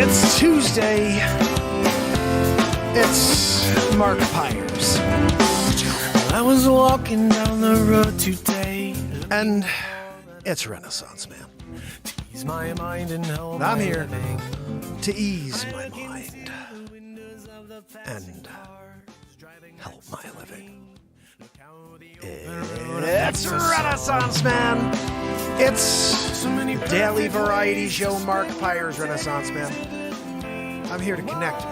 It's Tuesday. It's Mark Pires. I was walking down the road today, and it's Renaissance Man. Ease my mind and I'm here to ease my mind and help my living. It's Renaissance Man. It's a daily variety show, Mark Pires Renaissance Man. I'm here to connect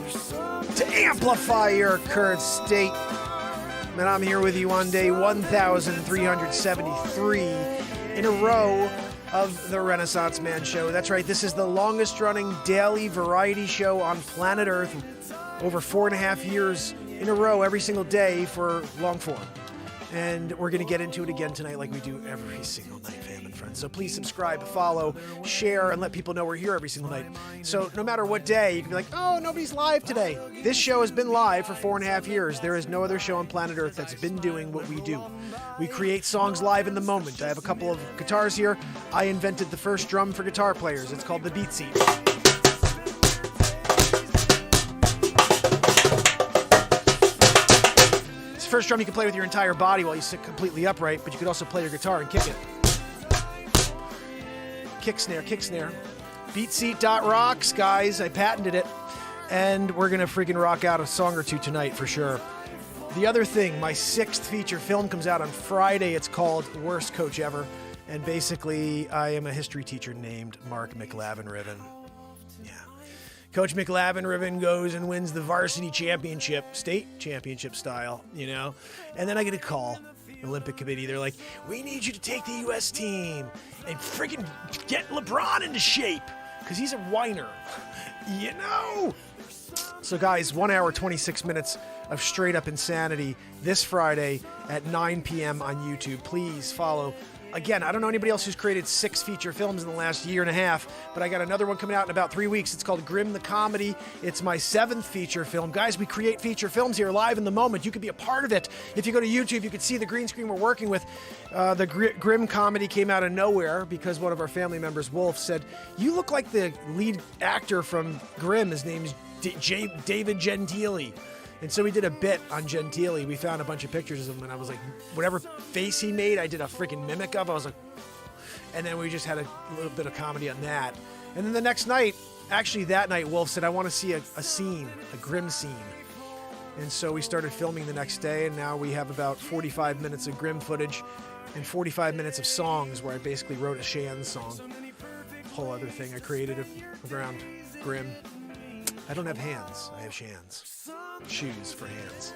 with you, to amplify your current state. And I'm here with you on day 1,373 in a row of the Renaissance Man show. That's right, this is the longest running daily variety show on planet Earth. Over 4.5 years in a row, every single day for long form. And we're going to get into it again tonight like we do every single night, fam and friends. So please subscribe, follow, share, and let people know we're here every single night. So no matter what day, you can be like, oh, nobody's live today. This show has been live for 4.5 years. There is no other show on planet Earth that's been doing what we do. We create songs live in the moment. I have a couple of guitars here. I invented the first drum for guitar players. It's called the beat seat. First drum you can play with your entire body while you sit completely upright, but you could also play your guitar and kick it. Kick snare, kick snare. Beatseat.rocks, guys. I patented it. And we're going to freaking rock out a song or two tonight for sure. The other thing, my 6th feature film comes out on Friday. It's called Worst Coach Ever. And basically, I am a history teacher named Mark McLavin-Riven. Coach McLavin-Riven goes and wins the varsity championship, state championship style, you know? And then I get a call, the Olympic Committee. They're like, we need you to take the U.S. team and freaking get LeBron into shape because he's a whiner, you know? So guys, 1 hour, 26 minutes of straight up insanity this Friday at 9 p.m. on YouTube. Please follow. Again, I don't know anybody else who's created 6 feature films in the last year and a half, but I got another one coming out in about 3 weeks. It's called Grimm the Comedy. It's my 7th feature film. Guys, we create feature films here live in the moment. You could be a part of it. If you go to YouTube, you could see the green screen we're working with. The Grimm Comedy came out of nowhere because one of our family members, Wolf, said, you look like the lead actor from Grimm. His name's David Gentili. And so we did a bit on Gentili. We found a bunch of pictures of him, and I was like, whatever face he made, I did a freaking mimic of. I was like, and then we just had a little bit of comedy on that. And then the next night, actually that night, Wolf said, I want to see a scene, a Grimm scene. And so we started filming the next day, and now we have about 45 minutes of Grimm footage and 45 minutes of songs where I basically wrote a Shan song. Whole other thing I created around Grimm. I don't have hands. I have Shans. Shoes for hands.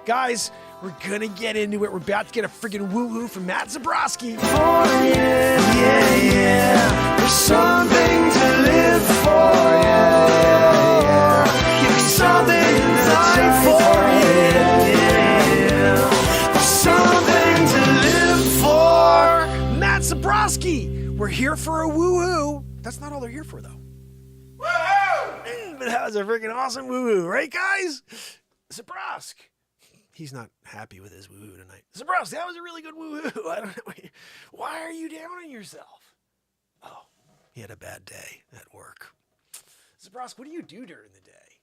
Guys, we're gonna get into it. We're about to get a freaking woo-hoo from Matt Zabrowski. Oh, yeah, yeah, yeah. There's something to live for, yeah, yeah, yeah. Give me something to die for, yeah, yeah, yeah. There's something to live for. Matt Zabrowski. We're here for a woo-hoo. That's not all they're here for, though. But that was a freaking awesome woo-hoo, right, guys? Zabrowski. He's not happy with his woo-hoo tonight. Zabrowski, that was a really good woo-hoo. I don't know. Why are you down on yourself? Oh, he had a bad day at work. Zabrowski, what do you do during the day?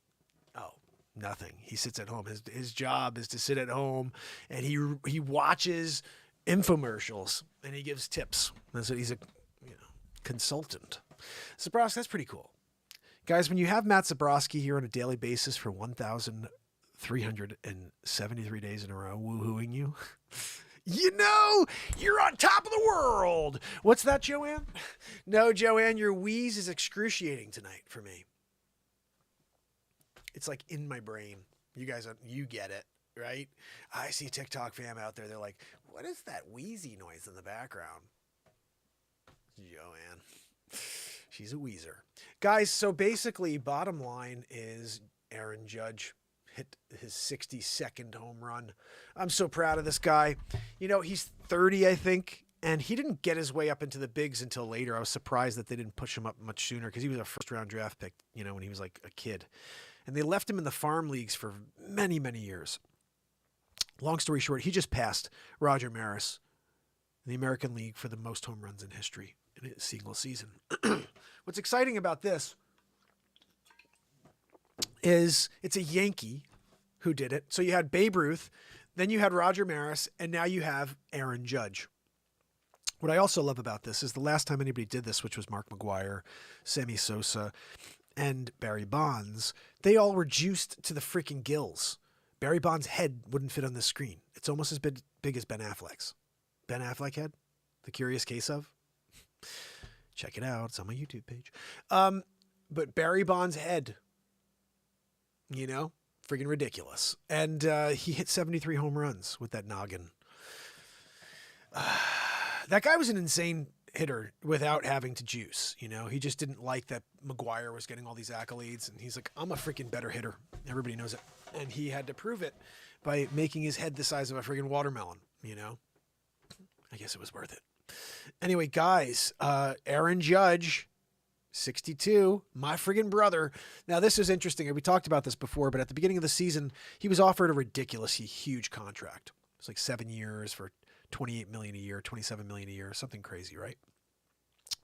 Oh, nothing. He sits at home. His job is to sit at home, and he watches infomercials, and he gives tips. And so he's a consultant. Zabrowski, that's pretty cool. Guys, when you have Matt Zabrowski here on a daily basis for 1,373 days in a row, woohooing you, you know you're on top of the world. What's that, Joanne? No, Joanne, your wheeze is excruciating tonight for me. It's like in my brain. You guys, you get it, right? I see TikTok fam out there. They're like, what is that wheezy noise in the background? Joanne. She's a wheezer. Guys, so basically, bottom line is Aaron Judge hit his 62nd home run. I'm so proud of this guy. You know, he's 30, I think, and he didn't get his way up into the bigs until later. I was surprised that they didn't push him up much sooner because he was a first-round draft pick, you know, when he was like a kid. And they left him in the farm leagues for many, many years. Long story short, he just passed Roger Maris in the American League for the most home runs in history in a single season. What's exciting about this is it's a Yankee who did it. So you had Babe Ruth, then you had Roger Maris, and now you have Aaron Judge. What I also love about this is the last time anybody did this, which was Mark McGwire, Sammy Sosa, and Barry Bonds, they all were juiced to the freaking gills. Barry Bonds' head wouldn't fit on the screen. It's almost as big as Ben Affleck's. Ben Affleck head? The Curious Case of? Check it out. It's on my YouTube page. But Barry Bonds' head, you know, friggin' ridiculous. And he hit 73 home runs with that noggin. That guy was an insane hitter without having to juice. You know, he just didn't like that McGwire was getting all these accolades. And he's like, I'm a freaking better hitter. Everybody knows it. And he had to prove it by making his head the size of a friggin' watermelon, you know? I guess it was worth it. Anyway, guys, Aaron Judge, 62, my friggin' brother. Now, this is interesting. We talked about this before, but at the beginning of the season, he was offered a ridiculously huge contract. It was like 7 years for $28 million a year, $27 million a year, something crazy, right?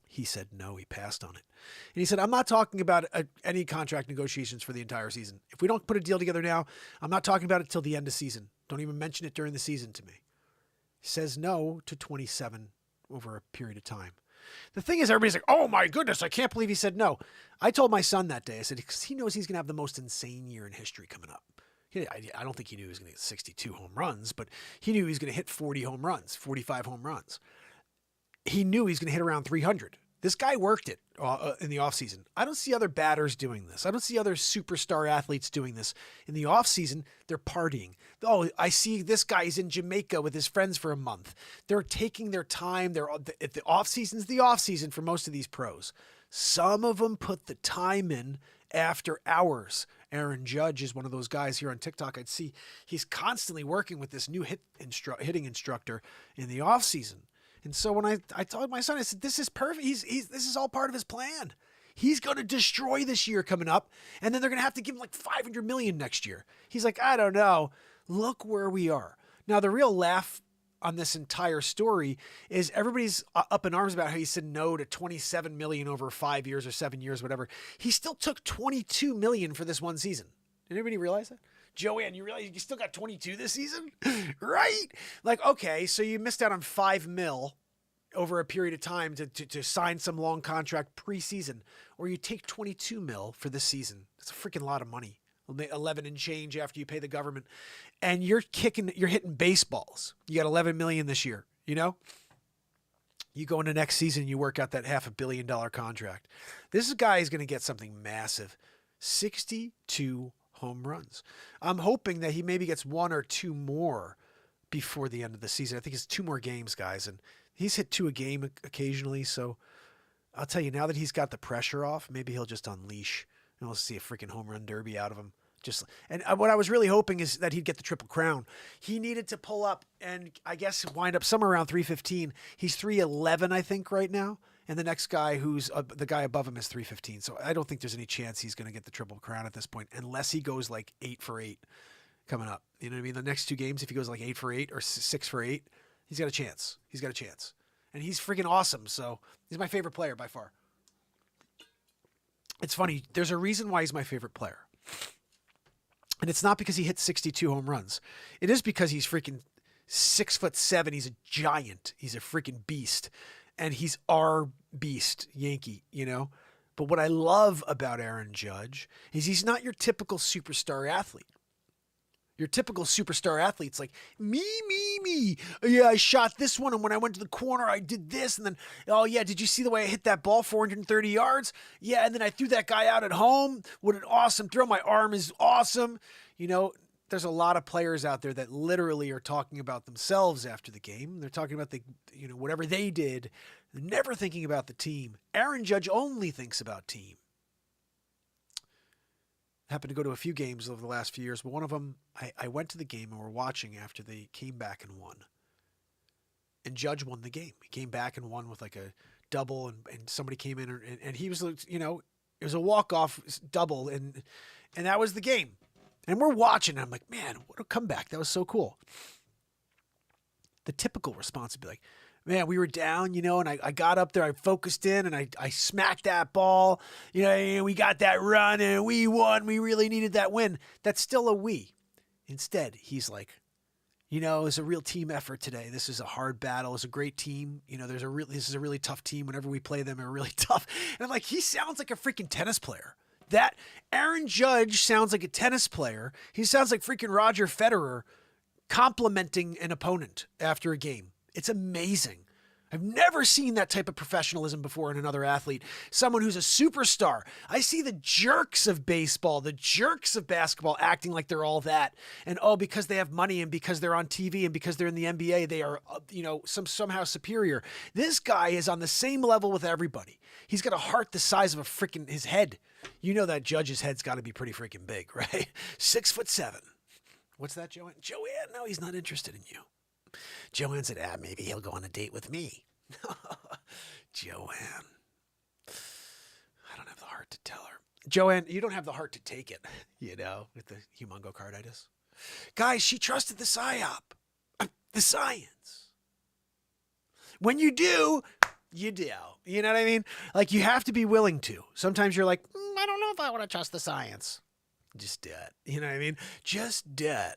He said no, he passed on it. And he said, I'm not talking about any contract negotiations for the entire season. If we don't put a deal together now, I'm not talking about it till the end of season. Don't even mention it during the season to me. He says no to 27 over a period of time. The thing is, everybody's like, oh my goodness, I can't believe he said no. I told my son that day, I said, because he knows he's going to have the most insane year in history coming up. I don't think he knew he was going to get 62 home runs, but he knew he was going to hit 40 home runs, 45 home runs. He knew he was going to hit around 300. This guy worked it in the offseason. I don't see other batters doing this. I don't see other superstar athletes doing this. In the offseason, they're partying. Oh, I see this guy's in Jamaica with his friends for a month. They're taking their time. The offseason's the offseason for most of these pros. Some of them put the time in after hours. Aaron Judge is one of those guys here on TikTok. I'd see he's constantly working with this new hitting instructor in the offseason. And so when I told my son, I said, this is perfect. This is all part of his plan. He's going to destroy this year coming up. And then they're going to have to give him like $500 million next year. He's like, I don't know. Look where we are. Now, the real laugh on this entire story is everybody's up in arms about how he said no to $27 million over 5 years or 7 years, whatever. He still took $22 million for this one season. Did anybody realize that? Joanne, you realize you still got 22 this season? Right? Like, okay, so you missed out on $5 million over a period of time to sign some long contract preseason, or you take $22 million for this season. It's a freaking lot of money. 11 and change after you pay the government, and you're hitting baseballs. You got $11 million this year, you know? You go into next season, you work out that $500 million contract. This guy is going to get something massive. 62 home runs. I'm hoping that he maybe gets one or two more before the end of the season. I think it's 2 more games, guys, and he's hit 2 a game occasionally. So I'll tell you, now that he's got the pressure off, maybe he'll just unleash and we'll see a freaking home run derby out of him. And what I was really hoping is that he'd get the Triple Crown. He needed to pull up and I guess wind up somewhere around 315. He's 311, I think, right now. And the next guy who's the guy above him is 315. So I don't think there's any chance he's going to get the Triple Crown at this point, unless he goes like 8 for 8 coming up. You know what I mean? The next 2 games, if he goes like 8 for 8 or 6 for 8, he's got a chance. He's got a chance. And he's freaking awesome. So he's my favorite player by far. It's funny. There's a reason why he's my favorite player. And it's not because he hit 62 home runs. It is because he's freaking 6'7". He's a giant. He's a freaking beast. And he's our beast, Yankee, you know? But what I love about Aaron Judge is he's not your typical superstar athlete. Your typical superstar athlete's like, me. Yeah, I shot this one, and when I went to the corner, I did this, and then, oh yeah, did you see the way I hit that ball 430 yards? Yeah, and then I threw that guy out at home. What an awesome throw. My arm is awesome. You know, there's a lot of players out there that literally are talking about themselves after the game. They're talking about whatever they did. They're never thinking about the team. Aaron Judge only thinks about team. Happened to go to a few games over the last few years, but one of them, I went to the game and we're watching after they came back and won. And Judge won the game. He came back and won with like a double, and somebody came in and he was, you know, it was a walk-off double, and that was the game. And we're watching, and I'm like, man, what a comeback. That was so cool. The typical response would be like, man, we were down, and I got up there, I focused in, and I smacked that ball, and we got that run, and we won. We really needed that win. That's still a we. Instead, he's like, it's a real team effort today. This is a hard battle. It's a great team. This is a really tough team. Whenever we play them, they're really tough. And I'm like, he sounds like a freaking tennis player. That Aaron Judge sounds like a tennis player. He sounds like freaking Roger Federer complimenting an opponent after a game. It's amazing. I've never seen that type of professionalism before in another athlete. Someone who's a superstar. I see the jerks of baseball, the jerks of basketball acting like they're all that. And because they have money and because they're on TV and because they're in the NBA, they are, somehow superior. This guy is on the same level with everybody. He's got a heart the size of his head. That Judge's head's got to be pretty freaking big, right? 6'7". What's that, Joanne? Joanne, no, he's not interested in you. Joanne said, maybe he'll go on a date with me. Joanne. I don't have the heart to tell her. Joanne, you don't have the heart to take it, with the humongocarditis. Guys, she trusted the psyop. The science. When you do, you do. You know what I mean? Like, you have to be willing to. Sometimes you're like, I don't know if I want to trust the science. Just do it. You know what I mean? Just do it.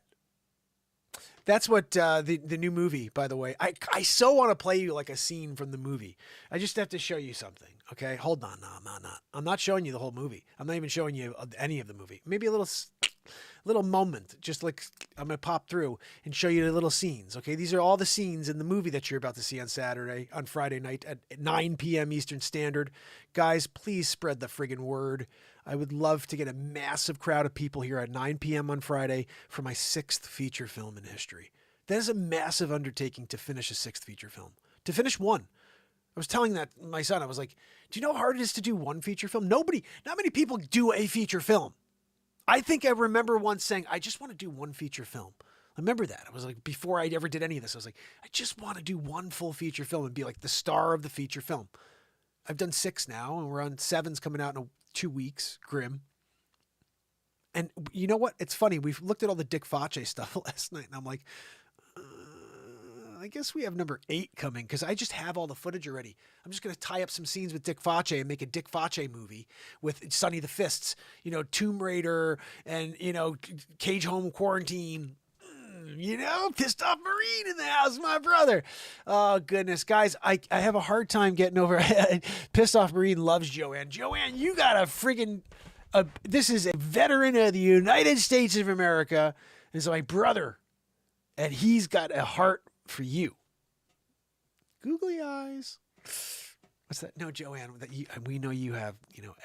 That's what the new movie, by the way. I so want to play you like a scene from the movie. I just have to show you something. Okay, hold on. No, I'm not. I'm not showing you the whole movie. I'm not even showing you any of the movie. Maybe a little moment, just like I'm gonna pop through and show you the little scenes. Okay, these are all the scenes in the movie that you're about to see on Friday night at 9 p.m. Eastern Standard. Guys, please spread the friggin' word. I would love to get a massive crowd of people here at 9 p.m. on Friday for my 6th feature film in history. That is a massive undertaking to finish a 6th feature film. To finish one. I was telling my son, I was like, do you know how hard it is to do one feature film? Not many people do a feature film. I think I remember once saying, I just want to do one feature film. I remember that. I was like, before I ever did any of this, I was like, I just want to do one full feature film and be like the star of the feature film. I've done 6 now, and we're on 7's coming out in 2 weeks. Grim. And you know what? It's funny. We've looked at all the Dick Face stuff last night, and I'm like, I guess we have number 8 coming because I just have all the footage already. I'm just going to tie up some scenes with Dick Face and make a Dick Face movie with Sonny the Fists, Tomb Raider and, Cage Home Quarantine. Pissed Off Marine in the house, my brother. Oh, goodness. Guys, I have a hard time getting over Pissed Off Marine loves Joanne. Joanne, you got a friggin' this is a veteran of the United States of America. This is my brother. And he's got a heart for you. Googly eyes. What's that? No, Joanne, we know you have,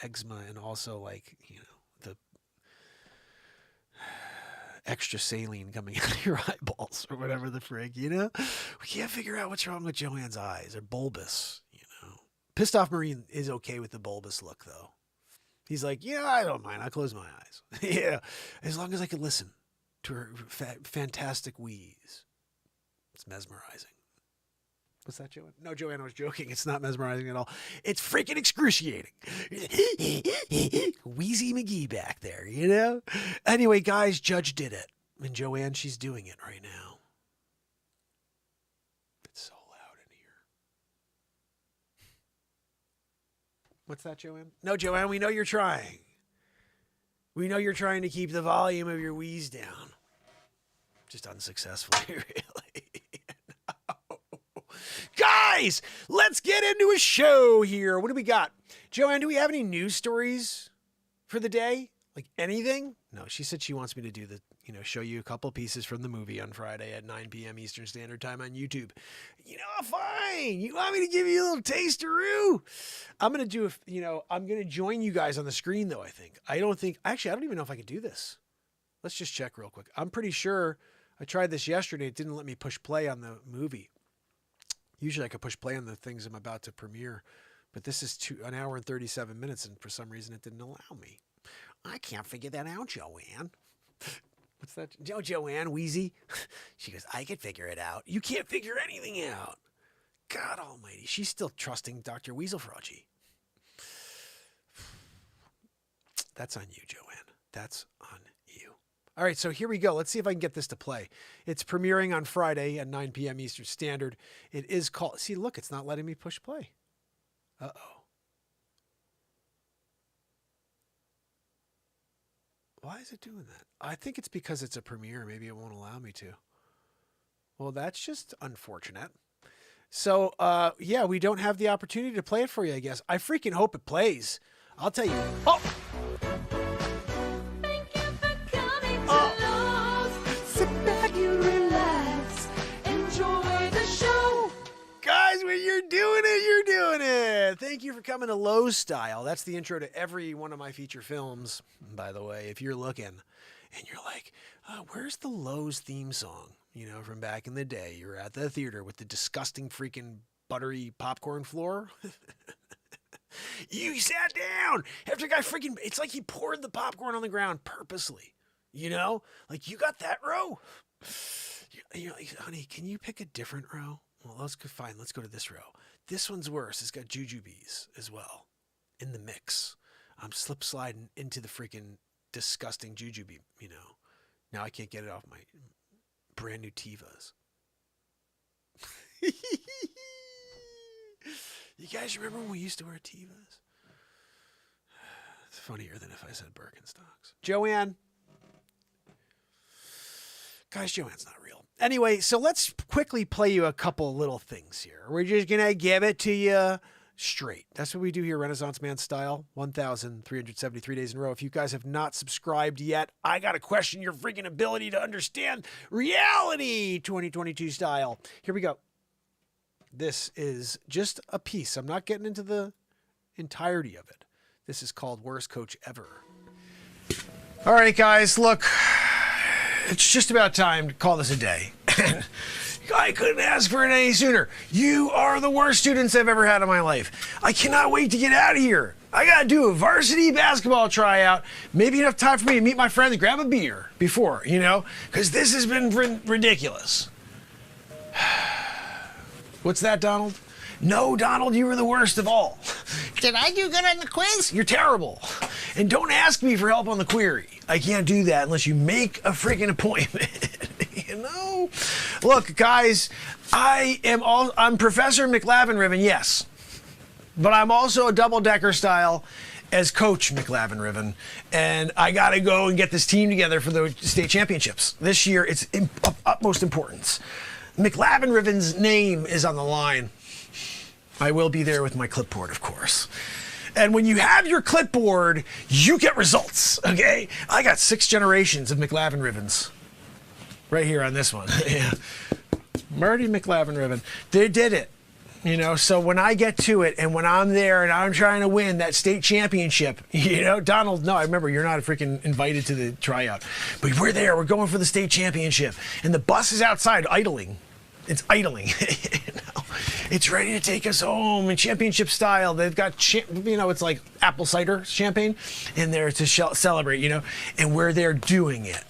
eczema and also the extra saline coming out of your eyeballs or whatever the frig, We can't figure out what's wrong with Joanne's eyes. They're bulbous, Pissed Off Marine is okay with the bulbous look, though. He's like, I don't mind. I'll close my eyes. Yeah, as long as I can listen to her fantastic wheeze. It's mesmerizing. What's that, Joanne? No, Joanne, I was joking. It's not mesmerizing at all. It's freaking excruciating. Wheezy McGee back there, Anyway, guys, Judge did it. And Joanne, she's doing it right now. It's so loud in here. What's that, Joanne? No, Joanne, we know you're trying. We know you're trying to keep the volume of your wheeze down. Just unsuccessfully, really. Guys, let's get into a show here. What do we got? Joanne, do we have any news stories for the day? Like anything? No, she said she wants me to do show you a couple pieces from the movie on Friday at 9 p.m. Eastern Standard Time on YouTube. Fine. You want me to give you a little tasteroo? I'm going to I'm going to join you guys on the screen, though, I think. I don't even know if I could do this. Let's just check real quick. I'm pretty sure I tried this yesterday. It didn't let me push play on the movie. Usually I could push play on the things I'm about to premiere, but this is 1 hour and 37 minutes, and for some reason it didn't allow me. I can't figure that out, Joanne. What's that? Joanne, wheezy. She goes, I could figure it out. You can't figure anything out. God almighty. She's still trusting Dr. Weaselfroggy. That's on you, Joanne. That's on you. All right, so here we go. Let's see if I can get this to play. It's premiering on Friday at 9 p.m. Eastern Standard. It is called... See, look, it's not letting me push play. Uh-oh. Why is it doing that? I think it's because it's a premiere. Maybe it won't allow me to. Well, that's just unfortunate. So, yeah, we don't have the opportunity to play it for you, I guess. I freaking hope it plays. I'll tell you. Oh! Sit back, you relax, enjoy the show. Guys, when you're doing it, you're doing it. Thank you for coming to Lowe's Style. That's the intro to every one of my feature films, by the way. If you're looking and you're like, where's the Lowe's theme song? You know, from back in the day, you're at the theater with the disgusting freaking buttery popcorn floor. You sat down after a guy freaking, it's like he poured the popcorn on the ground purposely. You know, like you got that row. You're like, honey, can you pick a different row? Well, let's go fine. Let's go to this row. This one's worse. It's got jujubes as well in the mix. I'm slip sliding into the freaking disgusting jujube, you know. Now I can't get it off my brand new Tivas. You guys remember when we used to wear Tivas? It's funnier than if I said Birkenstocks. Joanne. Guys, Joanne's not real. Anyway, so let's quickly play you a couple little things here. We're just going to give it to you straight. That's what we do here, Renaissance Man style, 1,373 days in a row. If you guys have not subscribed yet, I got to question your freaking ability to understand reality 2022 style. Here we go. This is just a piece. I'm not getting into the entirety of it. This is called Worst Coach Ever. All right, guys, look. It's just about time to call this a day. I couldn't ask for it any sooner. You are the worst students I've ever had in my life. I cannot wait to get out of here. I got to do a varsity basketball tryout. Maybe enough time for me to meet my friends and grab a beer before, you know, because this has been ridiculous. What's that, Donald? No, Donald, you were the worst of all. Did I do good on the quiz? You're terrible. And don't ask me for help on the query. I can't do that unless you make a freaking appointment. You know? Look, guys, I'm Professor McLavin-Riven, yes. But I'm also a double-decker style as Coach McLavin-Riven. And I got to go and get this team together for the state championships. This year, it's of utmost importance. McLavin-Riven's name is on the line. I will be there with my clipboard, of course. And when you have your clipboard, you get results, okay? I got 6 generations of McLavin-Rivens right here on this one. Yeah. Marty McLavin-Riven. They did it, you know? So when I get to it and when I'm there and I'm trying to win that state championship, you know, Donald, no, I remember you're not freaking invited to the tryout. But we're there. We're going for the state championship. And the bus is outside idling. It's idling. You know? It's ready to take us home in championship style. They've got, you know, it's like apple cider champagne in there to celebrate, you know, and we're there doing it.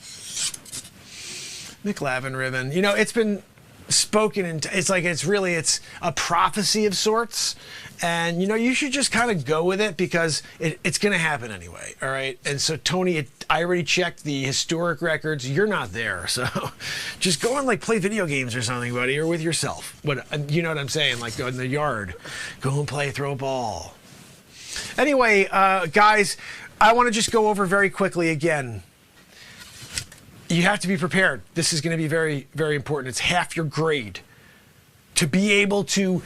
McLavin-Riven, you know, it's been spoken and it's like it's a prophecy of sorts, and you know you should just kind of go with it because it's going to happen anyway. All right, and so Tony, I already checked the historic records. You're not there, so just go and like play video games or something, buddy, or with yourself. But you know what I'm saying? Like go in the yard, go and play, throw a ball. Anyway, guys, I want to just go over very quickly again. You have to be prepared. This is going to be very, very important. It's half your grade to be able to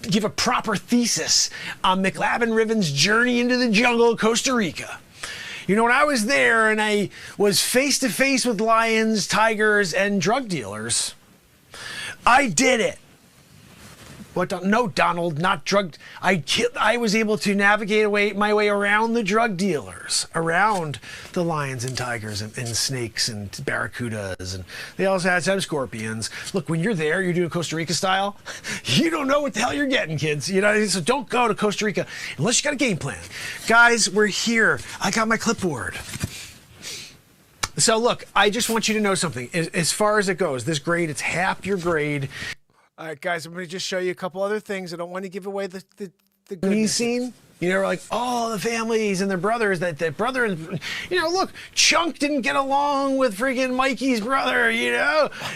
give a proper thesis on McLavin-Riven's journey into the jungle of Costa Rica. You know, when I was there and I was face to face with lions, tigers, and drug dealers, I did it. What? No, Donald, not drug. I was able to navigate my way around the drug dealers, around the lions and tigers and snakes and barracudas, and they also had some scorpions. Look, when you're there, you're doing Costa Rica style. You don't know what the hell you're getting, kids. You know, so don't go to Costa Rica unless you got a game plan. Guys, we're here. I got my clipboard. So look, I just want you to know something. As far as it goes, this grade, it's half your grade. All right, guys, I'm going to just show you a couple other things. I don't want to give away the scene. like all the families and their brothers that brother and, look, Chunk didn't get along with freaking Mikey's brother,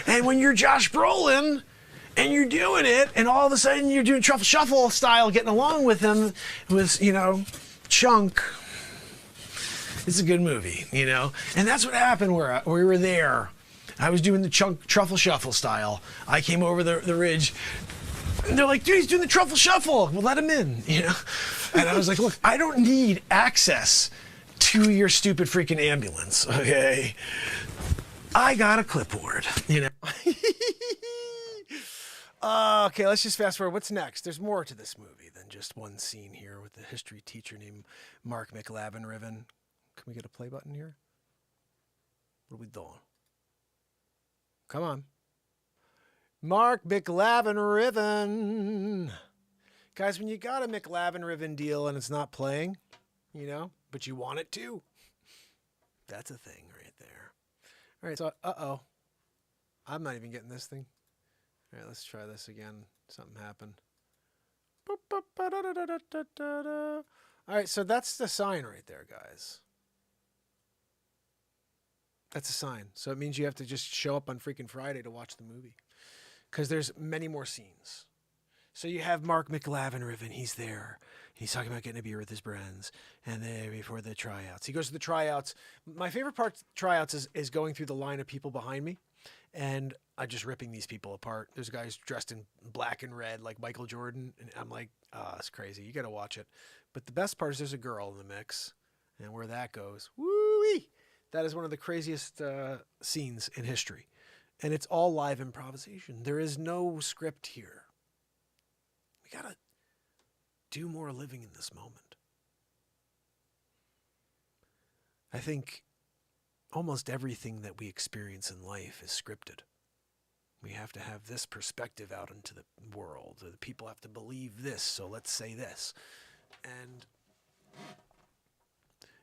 and when you're Josh Brolin and you're doing it and all of a sudden you're doing Truffle Shuffle style, getting along with him with, Chunk. It's a good movie, and that's what happened where we were there. I was doing the Chunk Truffle Shuffle style. I came over the ridge. And they're like, dude, he's doing the Truffle Shuffle. Well, let him in, And I was like, look, I don't need access to your stupid freaking ambulance, okay? I got a clipboard, Okay, let's just fast forward. What's next? There's more to this movie than just one scene here with a history teacher named Mark McLavin Riven. Can we get a play button here? What are we doing? Come on. Mark McLavin Riven. Guys, when you got a McLavin Riven deal and it's not playing, but you want it to, that's a thing right there. All right, so, I'm not even getting this thing. All right, let's try this again. Something happened. All right, so that's the sign right there, guys. That's a sign. So it means you have to just show up on freaking Friday to watch the movie. Because there's many more scenes. So you have Mark McLavin Riven. He's there. He's talking about getting a beer with his friends. And then before the tryouts. He goes to the tryouts. My favorite part of tryouts is going through the line of people behind me. And I'm just ripping these people apart. There's guys dressed in black and red like Michael Jordan. And I'm like, it's crazy. You got to watch it. But the best part is there's a girl in the mix. And where that goes, woo-wee! That is one of the craziest scenes in history. And it's all live improvisation. There is no script here. We got to do more living in this moment. I think almost everything that we experience in life is scripted. We have to have this perspective out into the world. The people have to believe this, so let's say this. And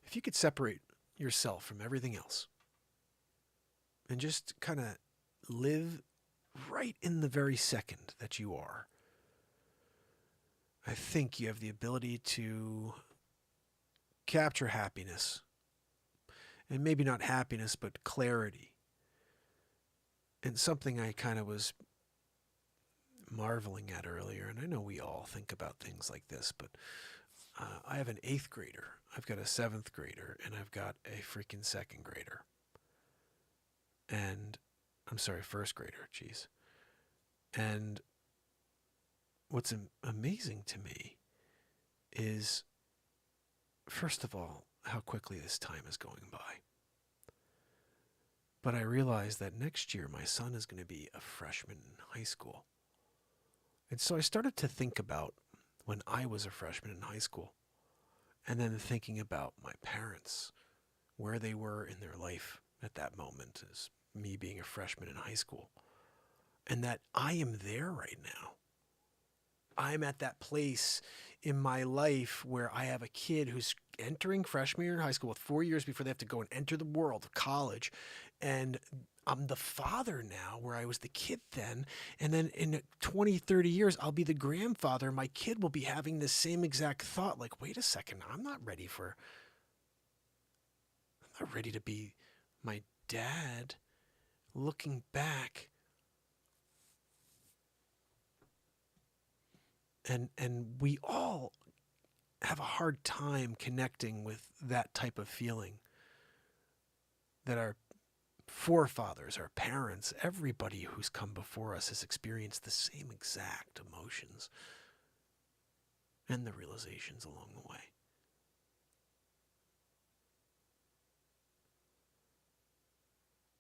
if you could separate yourself from everything else and just kind of live right in the very second that you are, I think you have the ability to capture happiness. And maybe not happiness, but clarity. And something I kind of was marveling at earlier, and I know we all think about things like this, but I have an 8th grader, I've got a 7th grader, and I've got a freaking 2nd grader. And, I'm sorry, 1st grader, geez. And what's amazing to me is, first of all, how quickly this time is going by. But I realized that next year my son is going to be a freshman in high school. And so I started to think about when I was a freshman in high school, and then thinking about my parents, where they were in their life at that moment as me being a freshman in high school, and that I am there right now. I'm at that place in my life where I have a kid who's entering freshman year in high school with 4 years before they have to go and enter the world of college. And I'm the father now where I was the kid then. And then in 20, 30 years, I'll be the grandfather. My kid will be having the same exact thought. Like, wait a second, I'm not ready to be my dad. Looking back, and we all have a hard time connecting with that type of feeling that our forefathers, our parents, everybody who's come before us has experienced the same exact emotions and the realizations along the way.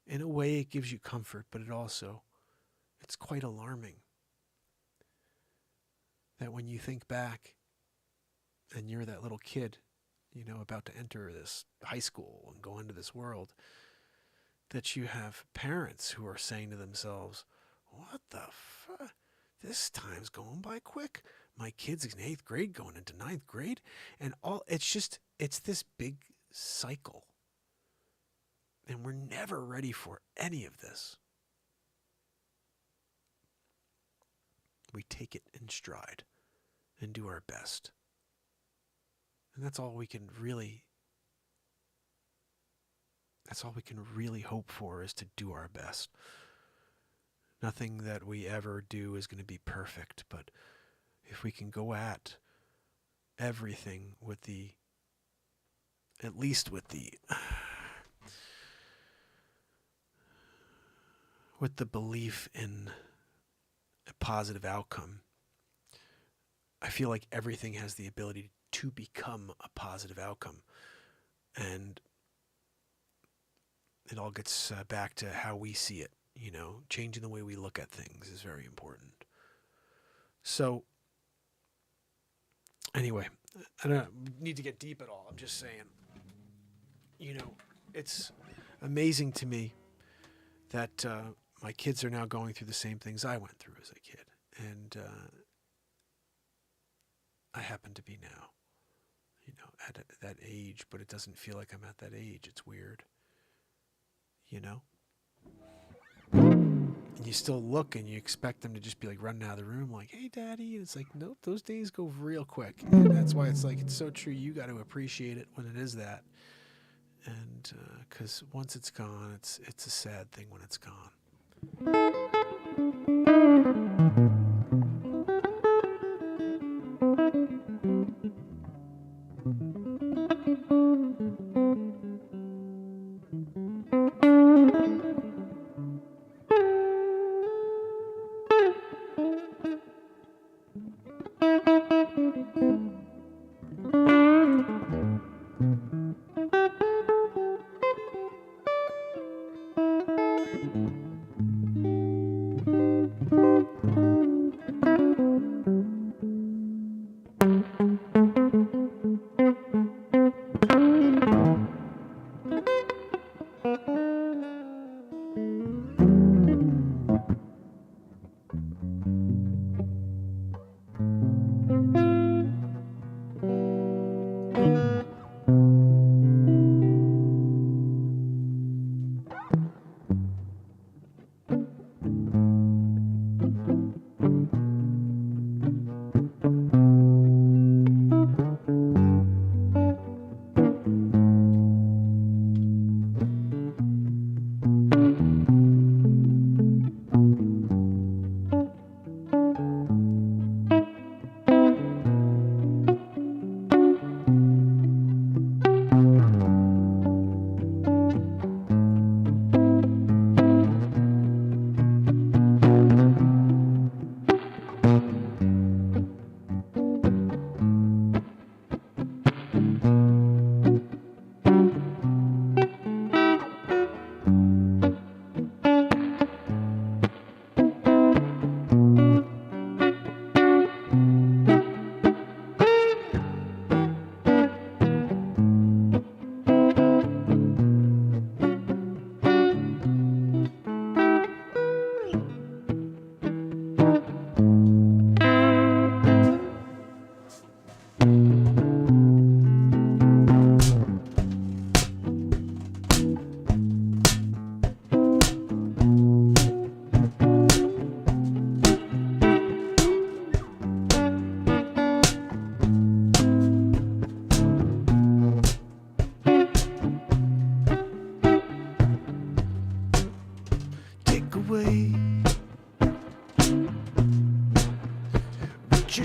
In a way, it gives you comfort, but it's quite alarming that when you think back and you're that little kid, about to enter this high school and go into this world, that you have parents who are saying to themselves, what the fuck? This time's going by quick. My kid's in 8th grade going into 9th grade. And it's this big cycle. And we're never ready for any of this. We take it in stride and do our best. And that's all we can really hope for, is to do our best. Nothing that we ever do is going to be perfect, but if we can go at everything with at least with the belief in a positive outcome, I feel like everything has the ability to become a positive outcome. And it all gets back to how we see it. Changing the way we look at things is very important. So, anyway, I don't need to get deep at all. I'm just saying, it's amazing to me that my kids are now going through the same things I went through as a kid. And I happen to be now, at that age, but it doesn't feel like I'm at that age. It's weird, And you still look and you expect them to just be like running out of the room like, hey, Daddy. And it's like, nope, those days go real quick. And that's why it's like, it's so true. You got to appreciate it when it is that. And because once it's gone, it's a sad thing when it's gone.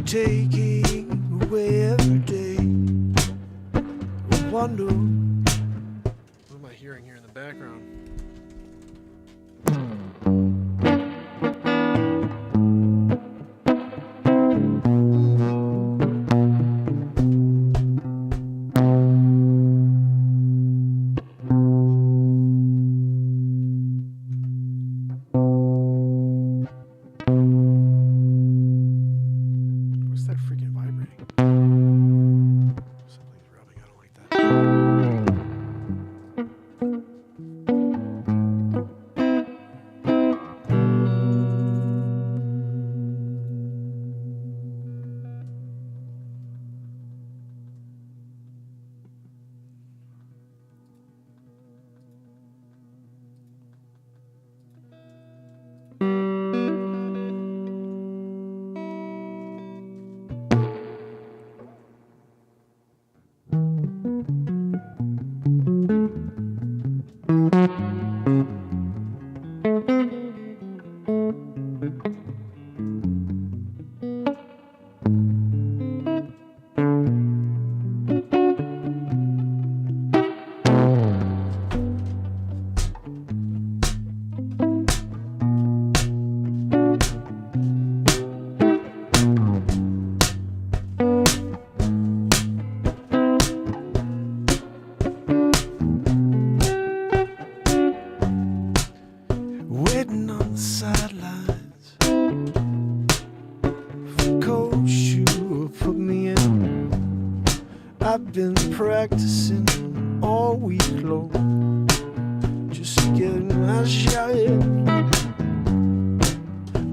Taking away every day. I wonder, what am I hearing here in the background? been practicing all week long, just getting my shot in.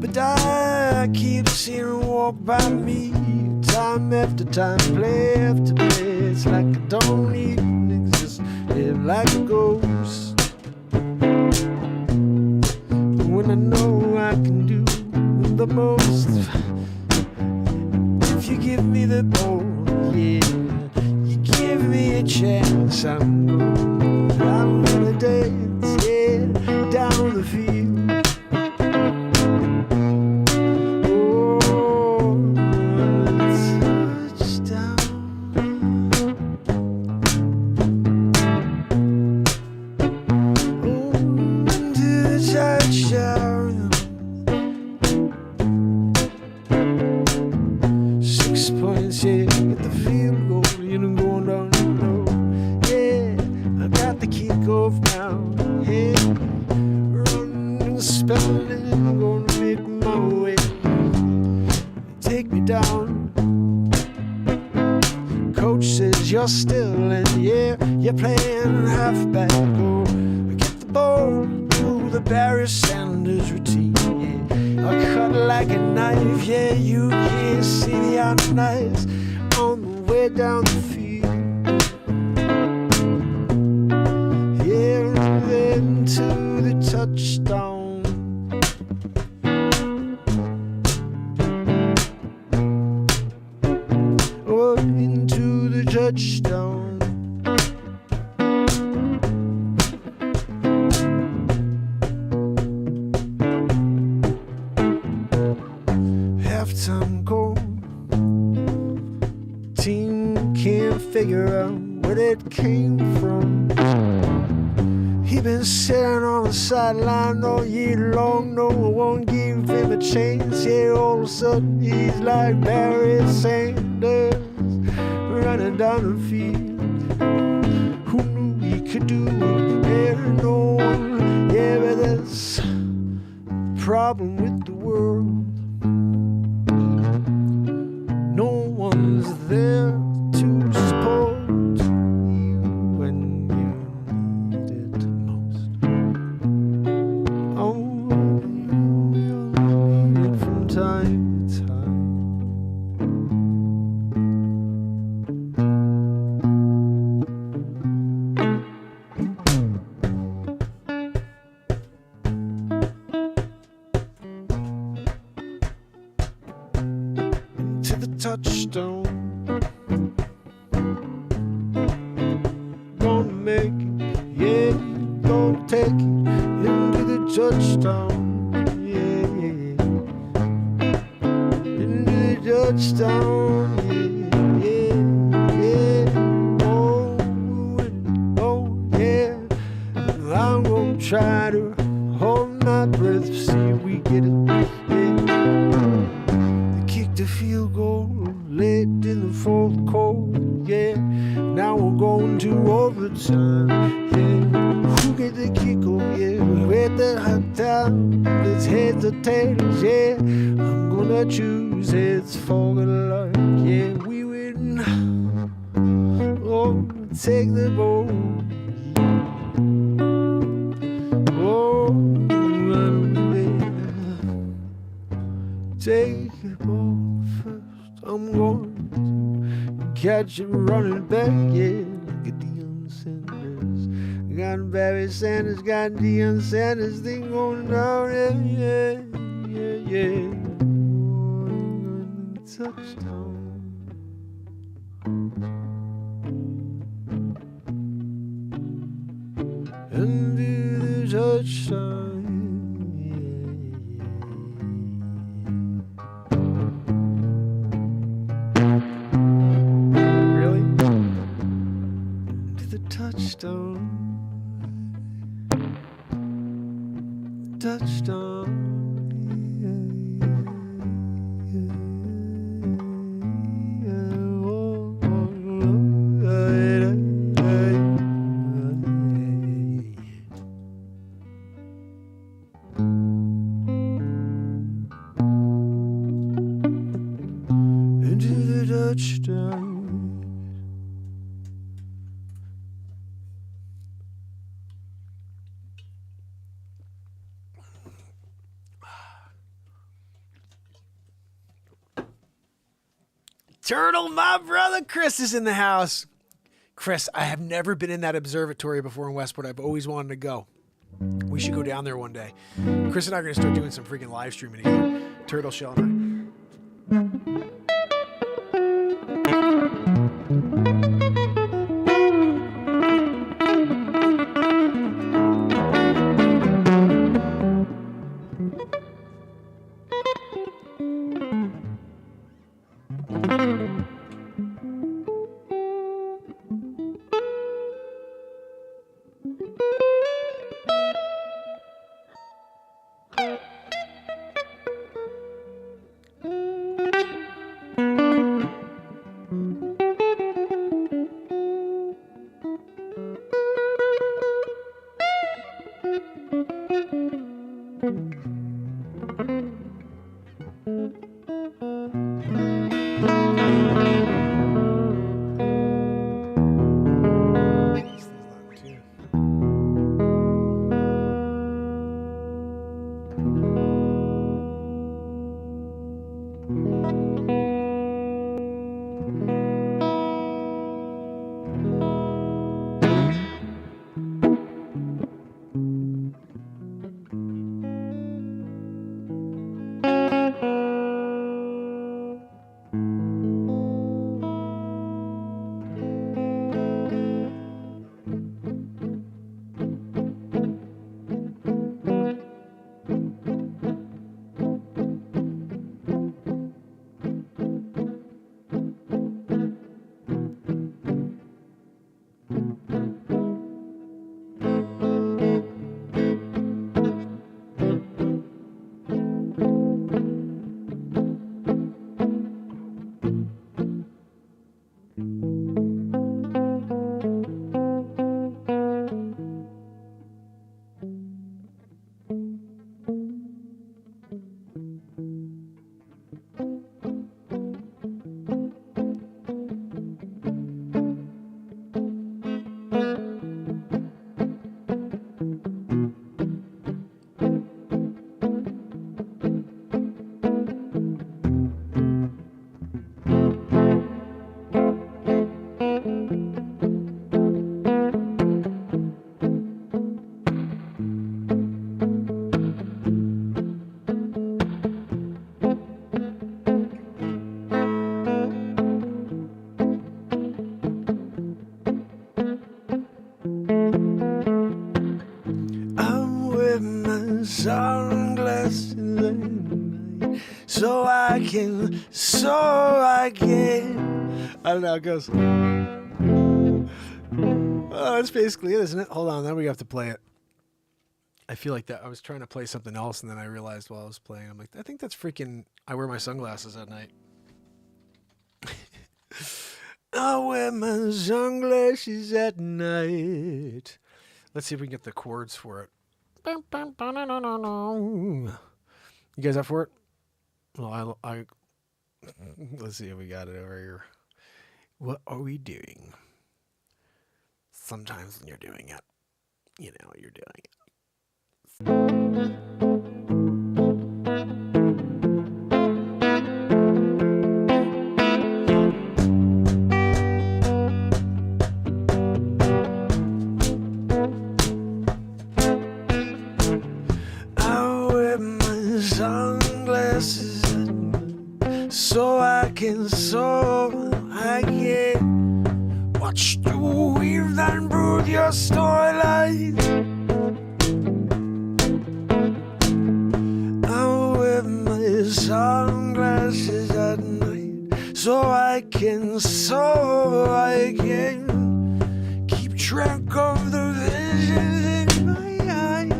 But I keep seeing her walk by me, time after time, play after play. It's like I don't even exist, live like a ghost. When I know I can do the most, if you give me the ball, yeah, you give me a chance, I'm gonna dance, yeah, down the field. You're still in, yeah, you're playing halfback. Go get the ball, do the Barry Sanders routine, yeah. I cut like a knife, yeah, you can't see the iron eyes on the way down the field. Yeah, then to the touchdown. Oh, into the touchdown. Halftime goal. Team can't figure out where it came from. He been sitting on the sideline all year long. No one gave him a chance. Yeah, all of a sudden he's like Barry Sanders running down the field. Who knew he could do it? Yeah, no one. Yeah, but there's a problem with the world. No one's there to support you when you need it most. Oh, you'll need it from time to time. To the touchstone. Gonna make it, yeah, gonna take it into the touchdown, yeah, yeah. Into the touchdown, yeah, yeah, yeah. Oh, yeah. I'm gonna try to hold my breath, see if we get it, yeah. The field goal late in the fourth quarter, yeah. Now we're going to overtime, yeah. Who get the kick off, yeah? We're at the hot time. It's heads or tails, yeah. I'm gonna choose heads for good luck, yeah. We win. Oh, take the ball. Oh, run away. Take the ball. I'm going to catch it running back, yeah. Look at Deion Sanders. Got Barry Sanders, got Deion Sanders thing going down, yeah, yeah, yeah, yeah. Touchdown. And do the touchdown. Touchdown, touchdown, into the touchdown. Turtle, my brother Chris is in the house. Chris, I have never been in that observatory before in Westport. I've always wanted to go. We should go down there one day. Chris and I are going to start doing some freaking live streaming together. Turtle Shell and I. Sunglasses and so I can. I don't know how it goes. Oh, that's basically it, isn't it? Hold on, then we have to play it. I feel like that. I was trying to play something else, and then I realized while I was playing, I'm like, I think that's freaking. I wear my sunglasses at night. I wear my sunglasses at night. Let's see if we can get the chords for it. You guys up for it? Well, I let's see if we got it over here. What are we doing? Sometimes when you're doing it, you know you're doing it. Sunglasses so I can watch you weave and brood your storyline. I'm with my sunglasses at night so I can keep track of the visions in my eyes.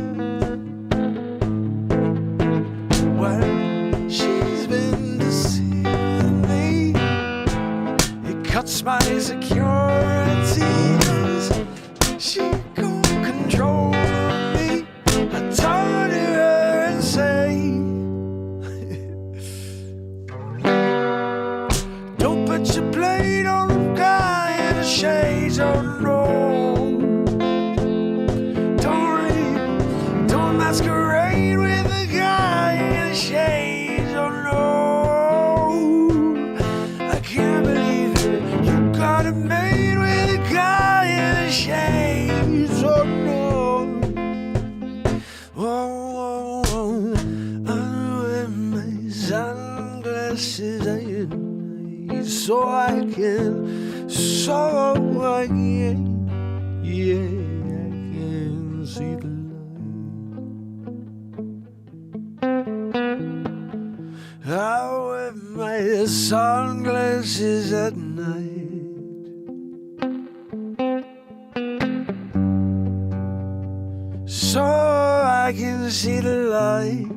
Well, she's been deceiving me. It cuts my security. She gon' control me. I turn to her and say, don't put your plate on the guy in the shades, oh no. Don't masquerade with the guy in the shades, oh no. I can't sunglasses at night, so I can see the light. I wear my sunglasses at night, so I can see the light.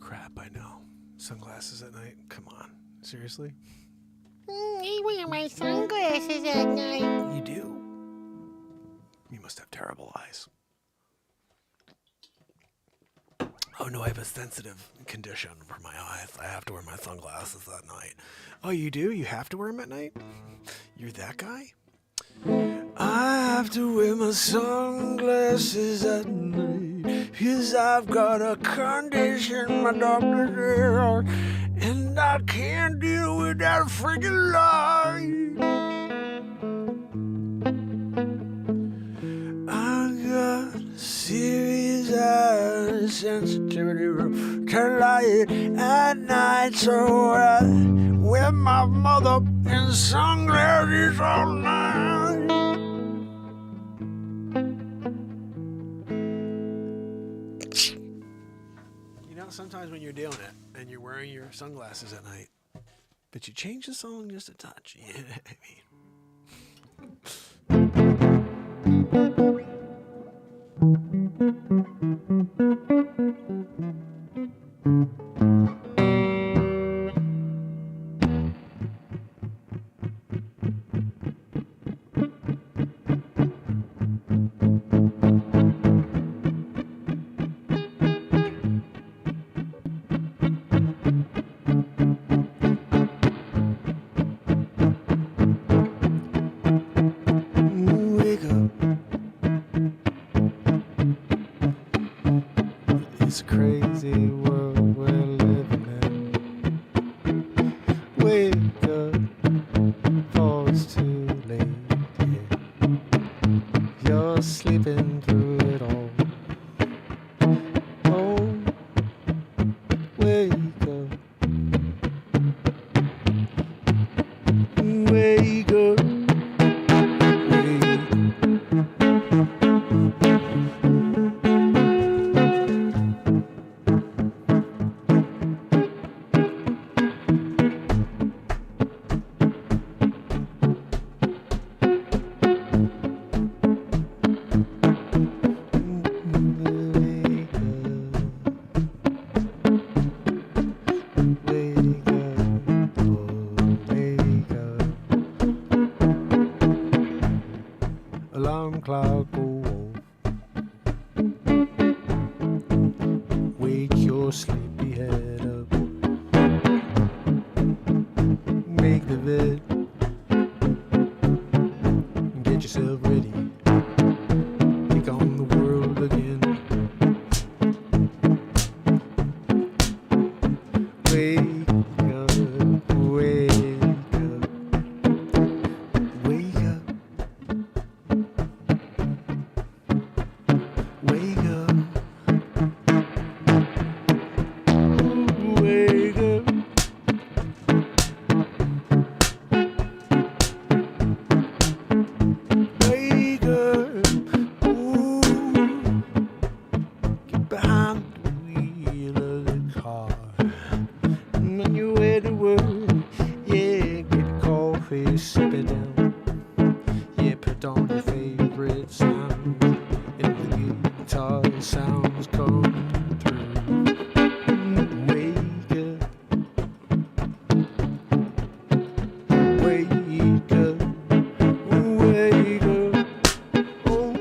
Crap, I know. Sunglasses at night? Come on. Seriously? I wear my sunglasses at night. You do? You must have terrible eyes. Oh no, I have a sensitive condition for my eyes. I have to wear my sunglasses at night. Oh, you do? You have to wear them at night? You're that guy? I have to wear my sunglasses at night, 'cause I've got a condition my doctor said, and I can't deal with that freaking light. I got serious eye sensitivity to light at night, so I wear my mother in sunglasses all night. You know, sometimes when you're doing it and you're wearing your sunglasses at night, but you change the song just a touch. You know what I mean? It's a crazy world we're living in. Wake up, before it's too late. Yeah. You're sleeping through it all. Oh, wake up, wake up. clock go off. Wake your sleepy head up. Make the bed. Get yourself ready. Take on the world again. Wake up, wake up, wake up, wake up, wake up. Wake up, ooh, get behind the wheel of the car. On your way to work, yeah, get a coffee, sip it down. Yeah, put on your favorite sound, and the guitar sounds come through. Wake up, wake up, wake up, oh.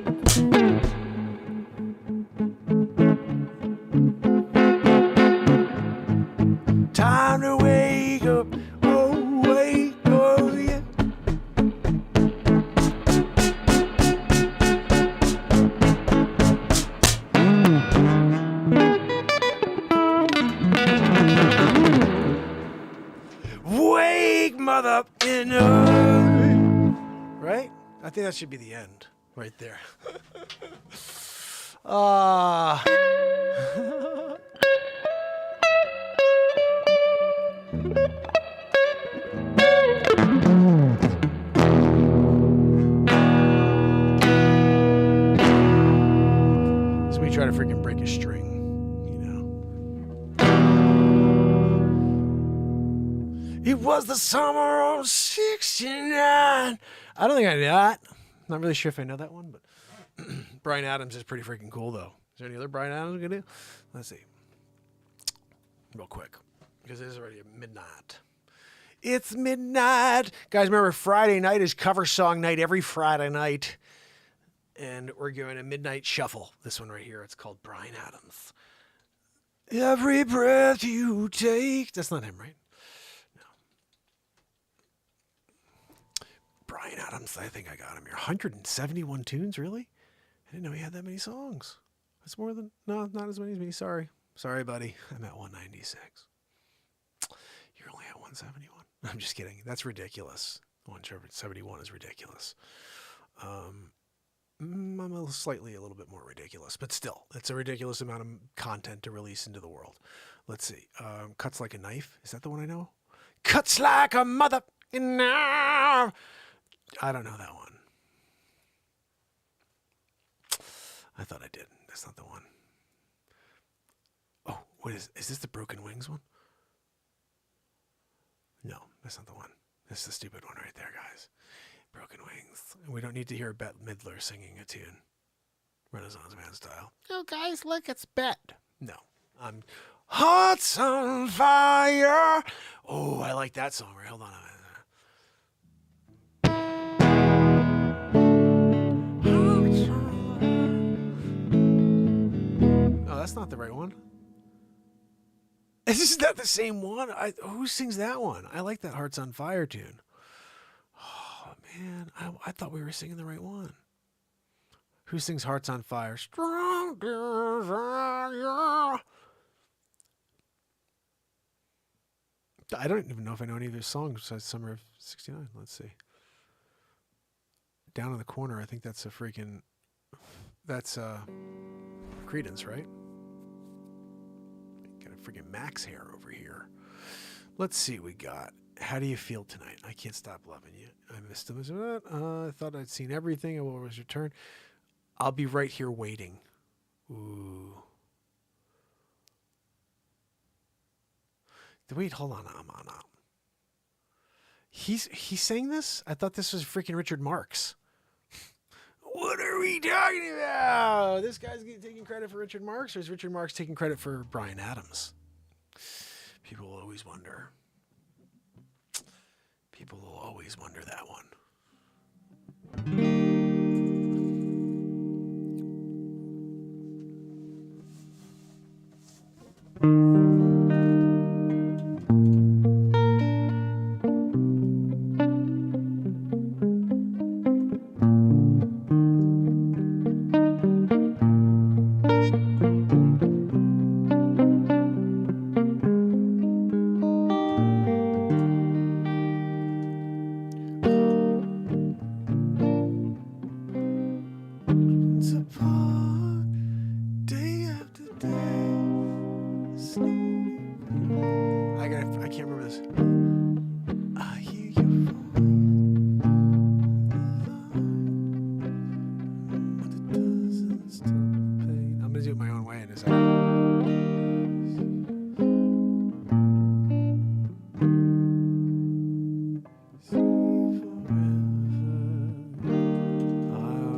Time to wake up, oh, wake up, yeah. Wake, mother, in right? I think that should be the end, right there. Ah. So we try to freaking break a string, you know. It was the summer of '69. I don't think I know that. Not really sure if I know that one, but Bryan Adams is pretty freaking cool, though. Is there any other Bryan Adams we can do? Let's see. Real quick, because it is already midnight. It's midnight. Guys, remember Friday night is cover song night every Friday night. And we're doing a midnight shuffle. This one right here, it's called Bryan Adams. Every breath you take. That's not him, right? No. Bryan Adams, I think I got him here. 171 tunes, really? I didn't know he had that many songs. That's more than, no, not as many as me. Sorry. Sorry, buddy. I'm at 196. You're only at 171. I'm just kidding. That's ridiculous. 171 is ridiculous. I'm a little bit more ridiculous, but still, it's a ridiculous amount of content to release into the world. Let's see. Cuts Like a Knife. Is that the one I know? Cuts like a mother. I don't know that one. I thought I did. That's not the one. Oh, what is this the Broken Wings one? No, that's not the one. That's the stupid one right there, guys. Broken Wings. We don't need to hear Bette Midler singing a tune. Renaissance Man style. Oh, guys, look, it's Bet. No. Hearts on Fire. Oh, I like that song. Right, hold on. Oh, that's not the right one. Is that the same one? Who sings that one? I like that Hearts on Fire tune. Oh, man. I thought we were singing the right one. Who sings Hearts on Fire? Strong desire. I don't even know if I know any of their songs besides Summer of '69. Let's see. Down in the Corner, I think that's that's Creedence, right? Got a freaking Max hair over here. Let's see what we got. How do you feel tonight? I can't stop loving you. I missed them. I thought I'd seen everything. I will always return. I'll be right here waiting. Ooh. Wait, hold on. He's saying this? I thought this was freaking Richard Marx. What are we talking about? This guy's taking credit for Richard Marx, or is Richard Marx taking credit for Bryan Adams? People will always wonder. People will always wonder that one. I can't remember this. I hear your voice. I'm gonna do it my own way in a second.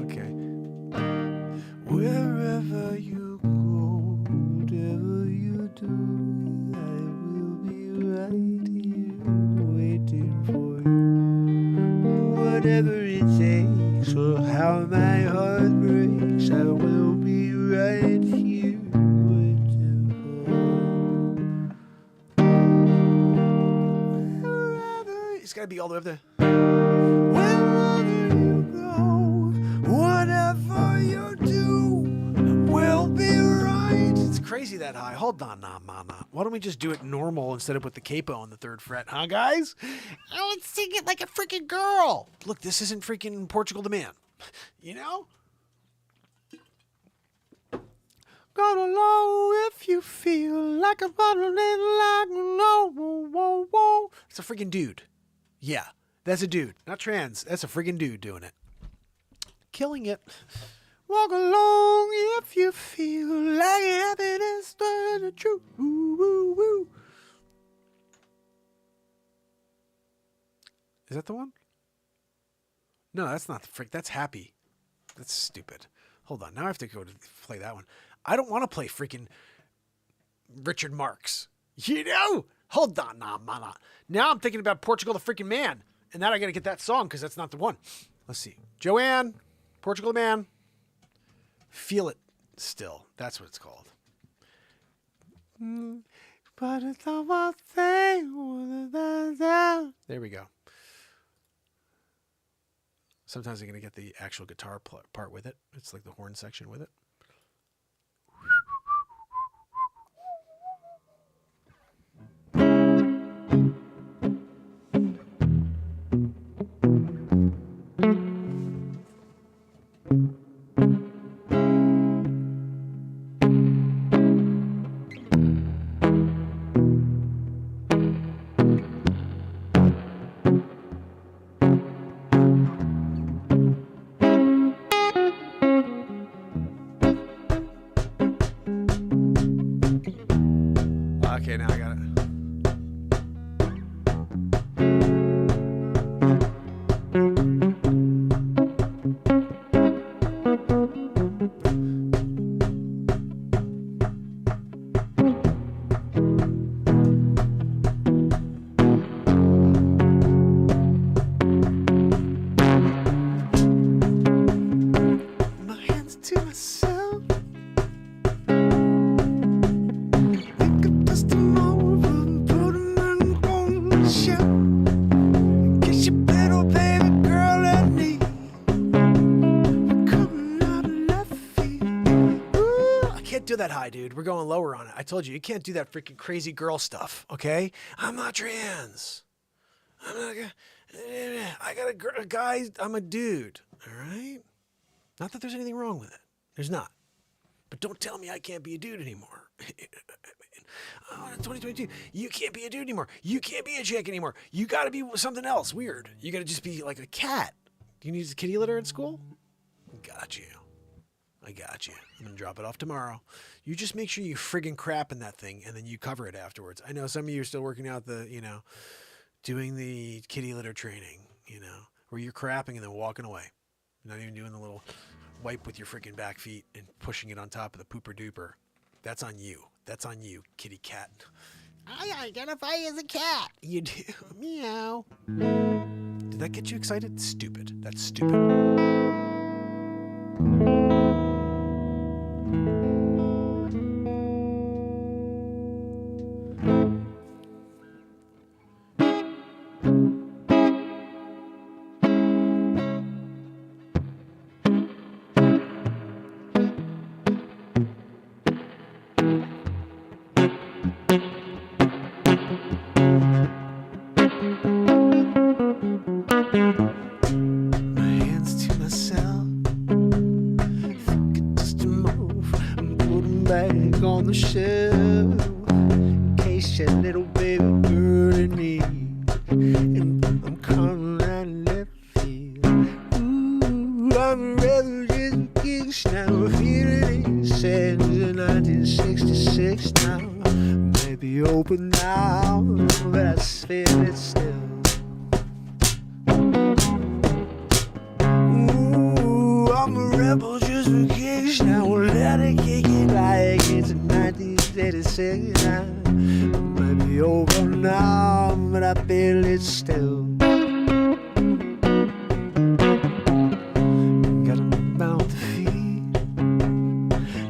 Okay. Wherever you go, whatever you do, I will be right here waiting for you. Whatever it takes, or how my heart breaks, I will be right here waiting for you. Wherever, it's gotta be all the way up there. Wherever you go, whatever you do, will be right. It's crazy that high. Hold on, nah. Why don't we just do it normal instead of with the capo on the 3rd fret, huh, guys? Oh, let's sing it like a freaking girl. Look, this isn't freaking Portugal the Man. You know? Got along if you feel like a bottle in like no, whoa, whoa. It's a freaking dude. Yeah, that's a dude. Not trans. That's a freaking dude doing it. Killing it. Walk along if you feel like happiness is the truth. Woo, woo, woo. Is that the one? No, that's not the freak. That's happy. That's stupid. Hold on. Now I have to go to play that one. I don't want to play freaking Richard Marx. You know? Hold on. Nah. Now I'm thinking about Portugal the freaking Man. And now I got to get that song because that's not the one. Let's see. Joanne, Portugal the Man. Feel It Still. That's what it's called. But it's the one thing. There we go. Sometimes I'm going to get the actual guitar part with it. It's like the horn section with it. Okay, now I got it. My hands to myself. Do that high, dude. We're going lower on it. I told you, you can't do that freaking crazy girl stuff, okay? I'm not trans. I got a guy. I'm a dude, all right? Not that there's anything wrong with it. There's not. But don't tell me I can't be a dude anymore. Oh, in 2022, you can't be a dude anymore. You can't be a chick anymore. You got to be something else weird. You got to just be like a cat. Do you need a kitty litter at school? Got you. I got you. I'm going to drop it off tomorrow. You just make sure you friggin' crap in that thing and then you cover it afterwards. I know some of you are still working out doing the kitty litter training, where you're crapping and then walking away. You're not even doing the little wipe with your freaking back feet and pushing it on top of the pooper duper. That's on you. That's on you, kitty cat. I identify as a cat. You do. Meow. Did that get you excited? Stupid. That's stupid. myself in case your little baby girl in me. And I'm coming out of left field. Ooh, I'm a rebel just for kicks now. Feeling it since 1966 now. Maybe open now, but I feel it still. Ooh, I'm a rebel just for kicks now. Let it kick it like it's 1986 now. Maybe over now, but I feel it still. Got a mouth to feed,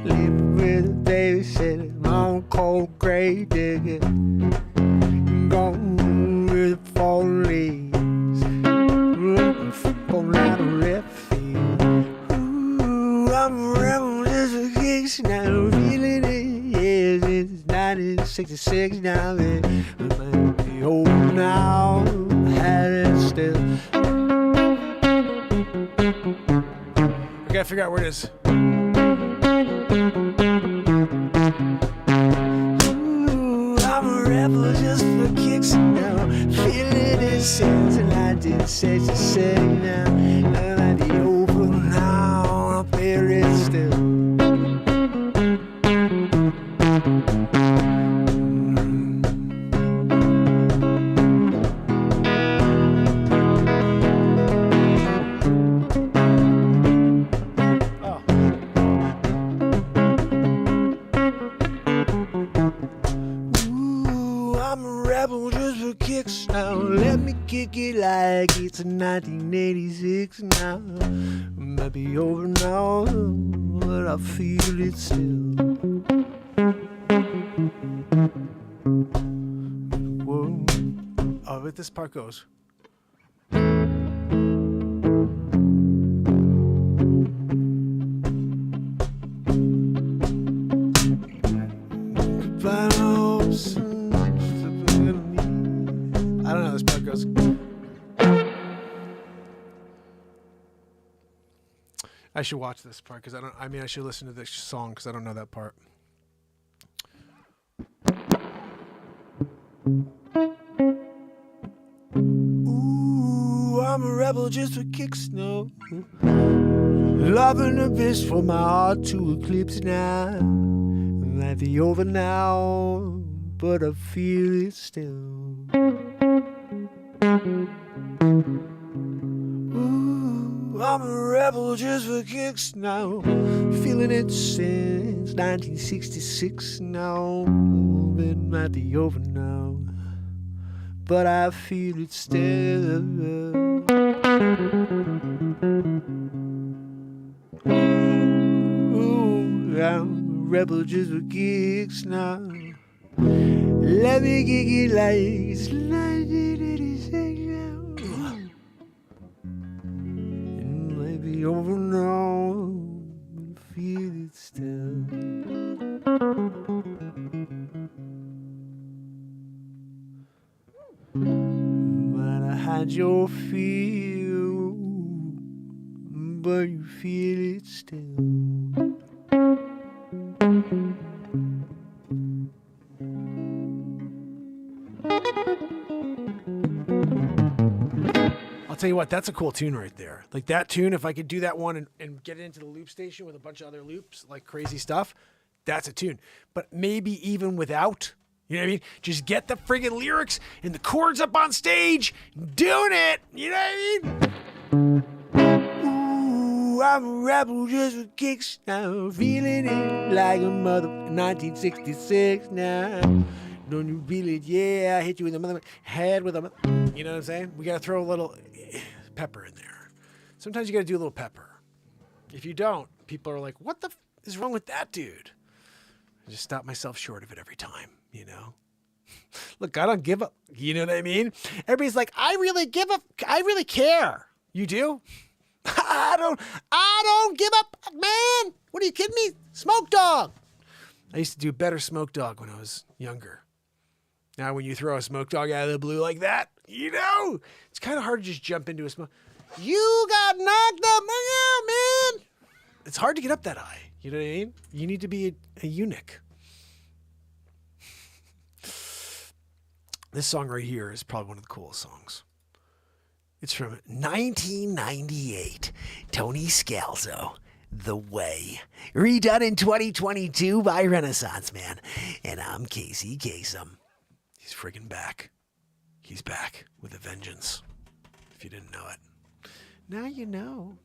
living with a baby sitting on cold grave digger, gone with the fall leaves, falling out of left field. Ooh, I'm a rebel just for kicks now, feeling it, yes, it's 1966 now, it might be over now, had it still. I gotta figure out where it is. Ooh, I'm a rebel just for kicks now, feeling it since 1966 now, it might be over now, I feel it still. Let me kick it like it's 1986 now. Might be over now, but I feel it still. Whoa. Oh, but this part goes. I don't know how this part goes. I should watch this part because I should listen to this song because I don't know that part. Ooh, I'm a rebel just for kicks now. Loving a bitch for my heart to eclipse now. Might be over now, but I feel it still. Ooh, I'm a rebel just for kicks now, feeling it since 1966 now. It might be over now, but I feel it still. Ooh, I'm a rebel just for kicks now. Let me kick it like it's 1986 now. It might be over now, but I feel it still. Might have had your feel, but you feel it still. I'll tell you what, that's a cool tune right there. Like that tune, if I could do that one and get it into the loop station with a bunch of other loops, like crazy stuff, that's a tune. But maybe even without, you know what I mean? Just get the friggin' lyrics and the chords up on stage, doing it, you know what I mean? Ooh, I'm a rebel just for kicks now, feeling it like a mother 1966 now. Don't you feel it? Yeah, I hit you in the mother head with a, you know what I'm saying? We gotta throw a little pepper in there. Sometimes you gotta do a little pepper. If you don't, people are like, what the f is wrong with that dude? I just stop myself short of it every time, you know? Look, I don't give up. You know what I mean? Everybody's like, I really give up. I really care. You do? I don't give up, man. What are you kidding me? Smoke Dog. I used to do better Smoke Dog when I was younger. Now, when you throw a Smoke Dog out of the blue like that, you know, it's kind of hard to just jump into a smoke. You got knocked up, man. It's hard to get up that high. You know what I mean? You need to be a eunuch. This song right here is probably one of the coolest songs. It's from 1998. Tony Scalzo, The Way. Redone in 2022 by Renaissance Man. And I'm Casey Kasem. He's friggin' back. He's back with a vengeance. If you didn't know it. Now you know.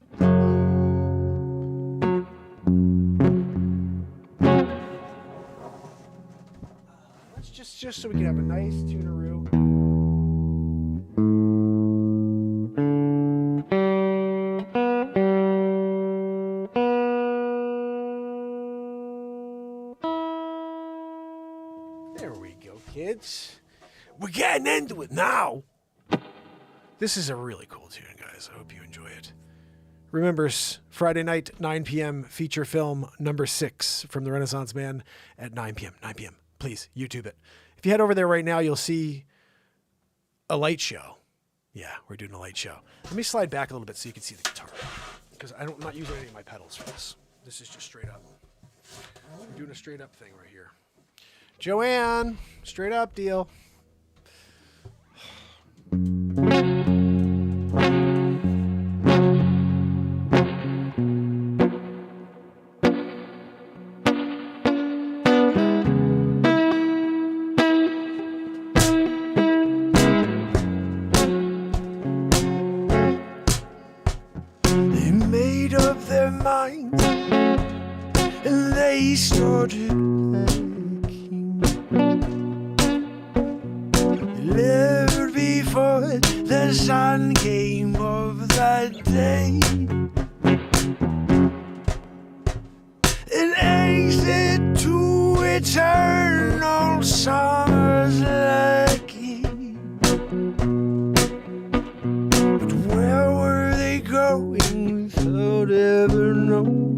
Let's just so we can have a nice tunaroo. There we go, kids. We're getting into it now. This is a really cool tune, guys. I hope you enjoy it. Remember, Friday night, 9 p.m., feature film number 6 from the Renaissance Man at 9 p.m. 9 p.m. Please, YouTube it. If you head over there right now, you'll see a light show. Yeah, we're doing a light show. Let me slide back a little bit so you can see the guitar. Because I'm not using any of my pedals for this. This is just straight up. We're doing a straight up thing right here. Joanne, straight up deal. They made up their minds and they started working. Lived before the sun came of that day. An exit to eternal summer's lucky. But where were they going without ever knowing?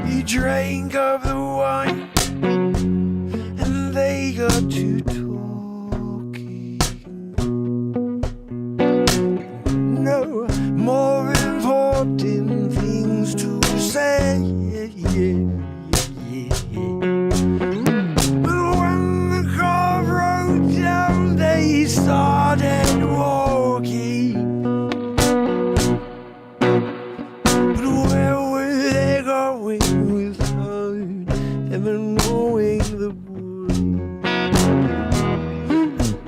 He drank of the wine and they got to talking. No more important things to say. But when the car broke down, they started walking. But where were they going without ever knowing the way?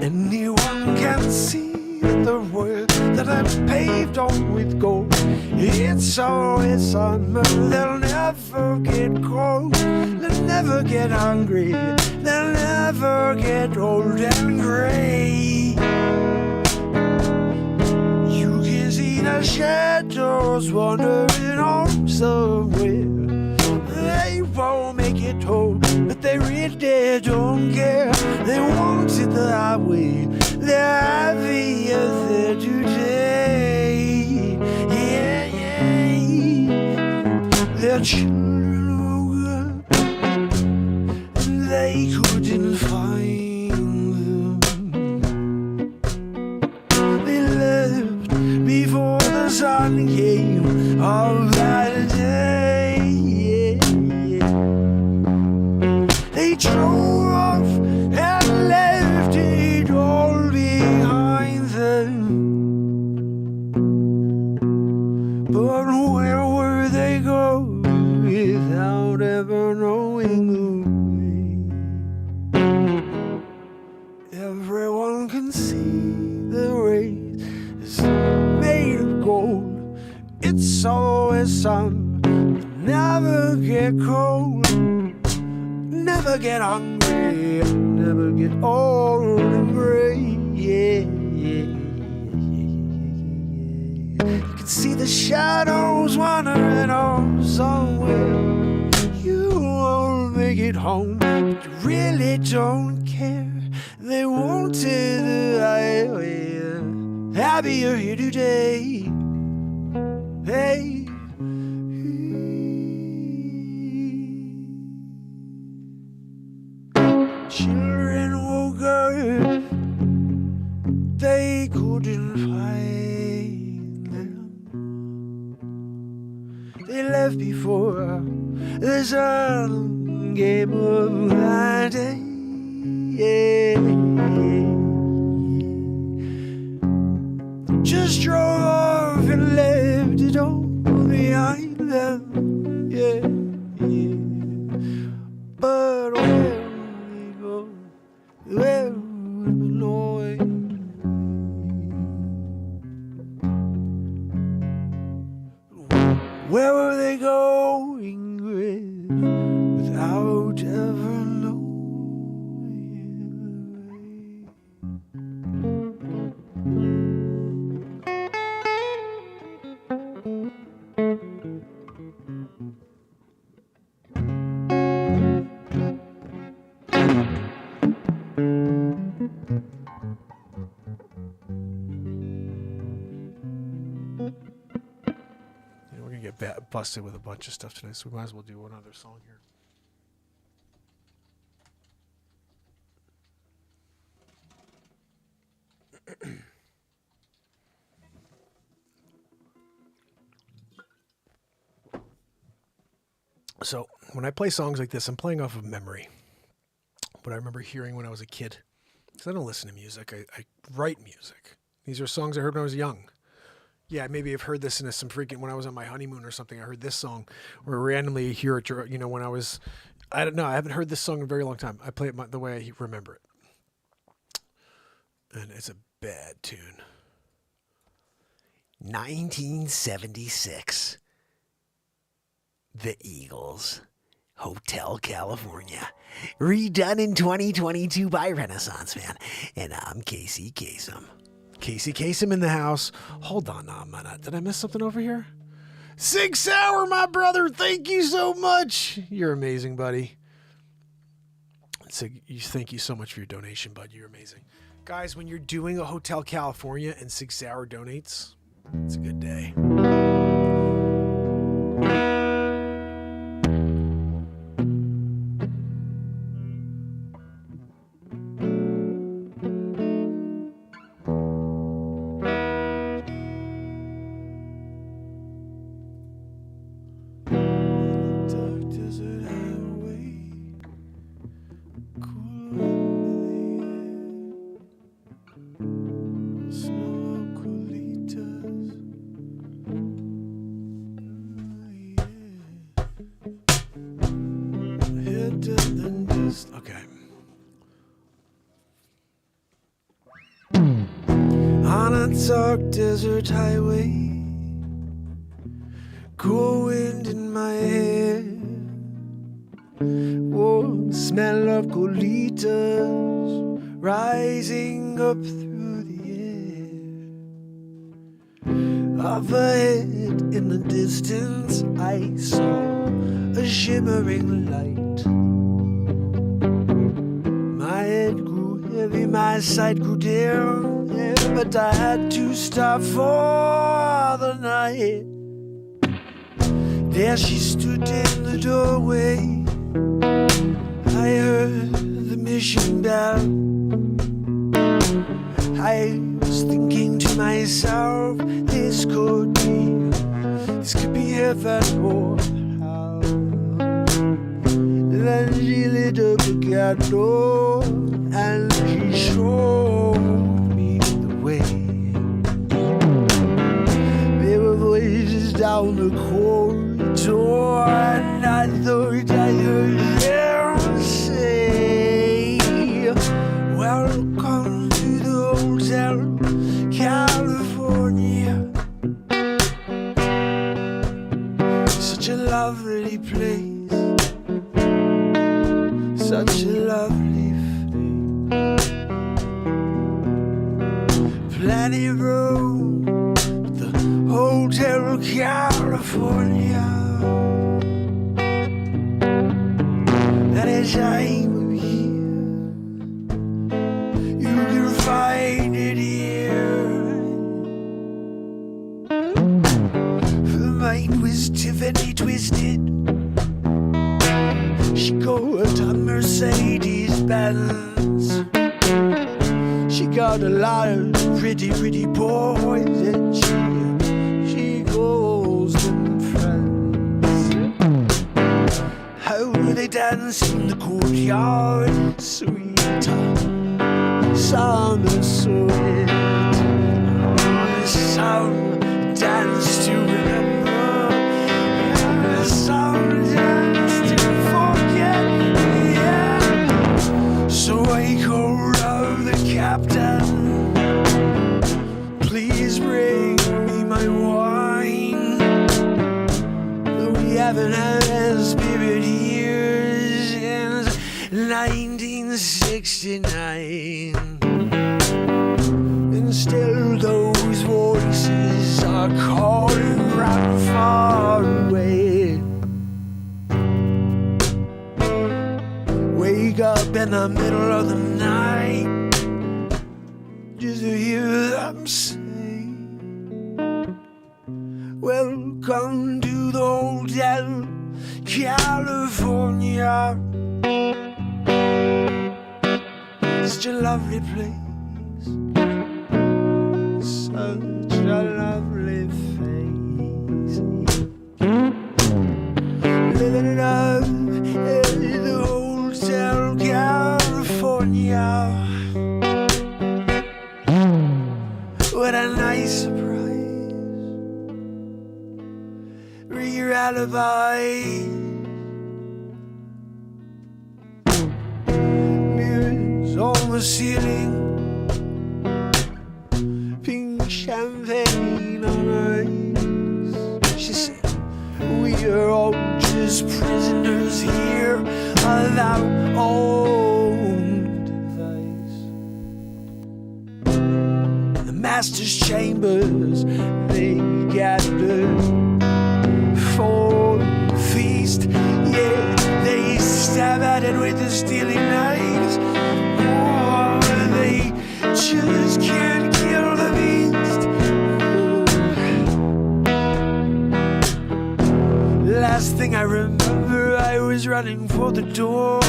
Anyone can see the world that I've paved on with gold. It's always summer, they'll never get cold. They'll never get hungry, they'll never get old and gray. You can see the shadows wandering on somewhere. They won't make it home, but they really don't care. They wanted the highway, they're happier there today. Yeah, yeah. Their children were gone, and they couldn't find them. They left before the sun came of that day. They drove off and left it all behind them. But where were they going without ever knowing the way? Everyone can see the race is made of gold. It's always sun, never get cold. Never get hungry, never get old and gray. Yeah, yeah, yeah. You can see the shadows wandering on somewhere. You won't make it home, but you really don't care. They wanted the highway, happier here today. Hey. Children woke up, they couldn't find them. They left before the sun game of hiding. Yeah. Just drove off and left it all behind them. Yeah, yeah. But where we go, where we belong. Where were they going without ever knowing? We're gonna get busted with a bunch of stuff tonight, so we might as well do one other song here. So when I play songs like this, I'm playing off of memory. What I remember hearing when I was a kid. Because I don't listen to music. I write music. These are songs I heard when I was young. Yeah, maybe I've heard this in some freaking, when I was on my honeymoon or something, I heard this song, or randomly hear it, when I was, I don't know, I haven't heard this song in a very long time. I play it the way I remember it. And it's a bad tune. 1976. The Eagles. Hotel California. Redone in 2022 by Renaissance Man. And I'm Casey Kasem. Casey Kasem in the house. Hold on a minute. Did I miss something over here? 6 Hour, my brother. Thank you so much. You're amazing, buddy. Thank you so much for your donation, bud. You're amazing. Guys, when you're doing a Hotel California and 6 Hour donates, it's a good day. Okay. On a dark desert highway, cool wind in my hair, warm smell of colitas rising up through the air. Up ahead in the distance, I saw a shimmering light. My head grew heavy, my sight grew dim, but I had to stop for the night. There she stood in the doorway. I heard the mission bell. I was thinking to myself, this could be heaven or hell. Then she lit up a candle and she showed me the way. There were voices down the corridor, and I thought I heard them say, welcome to the Hotel California. Such a lovely place, such a lovely place. Plenty of room at the Hotel California. Anytime of year, you can find it here. Her mind was Tiffany twisted. She got a Mercedes Benz. She got a lot of pretty boys, and she goes them friends. How they dance in the courtyard, sweet summer sweet. Some dance to remember, some dance to forget, yeah. So I called up the captain, please bring me my wine. We haven't had a spirit here since 1969. And still those voices are calling right far away. Wake up in the middle of the night just to hear them say, welcome to the Hotel California. Such a lovely place. Such a lovely face. Living it up at the Hotel California. What a nice surprise. Read your alibi. Mirrors on the ceiling. Champagne on ice. She said, we are all just prisoners here of our own device. The master's chambers, they gathered for the feast. Yeah, they stab at it with the steely knives. Oh, they just can't kill the beast. Last thing I remember, I was running for the door.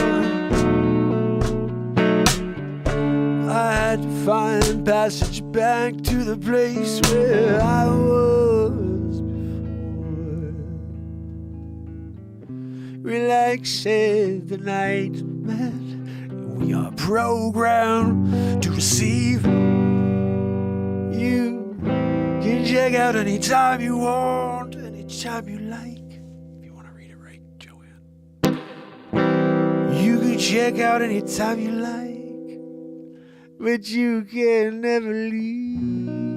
I had to find passage back to the place where I was before. Relax, said the nightman. We are programmed to receive. You can check out anytime you want, anytime you like. If you want to read it right, Joanne. You can check out anytime you like, but you can never leave.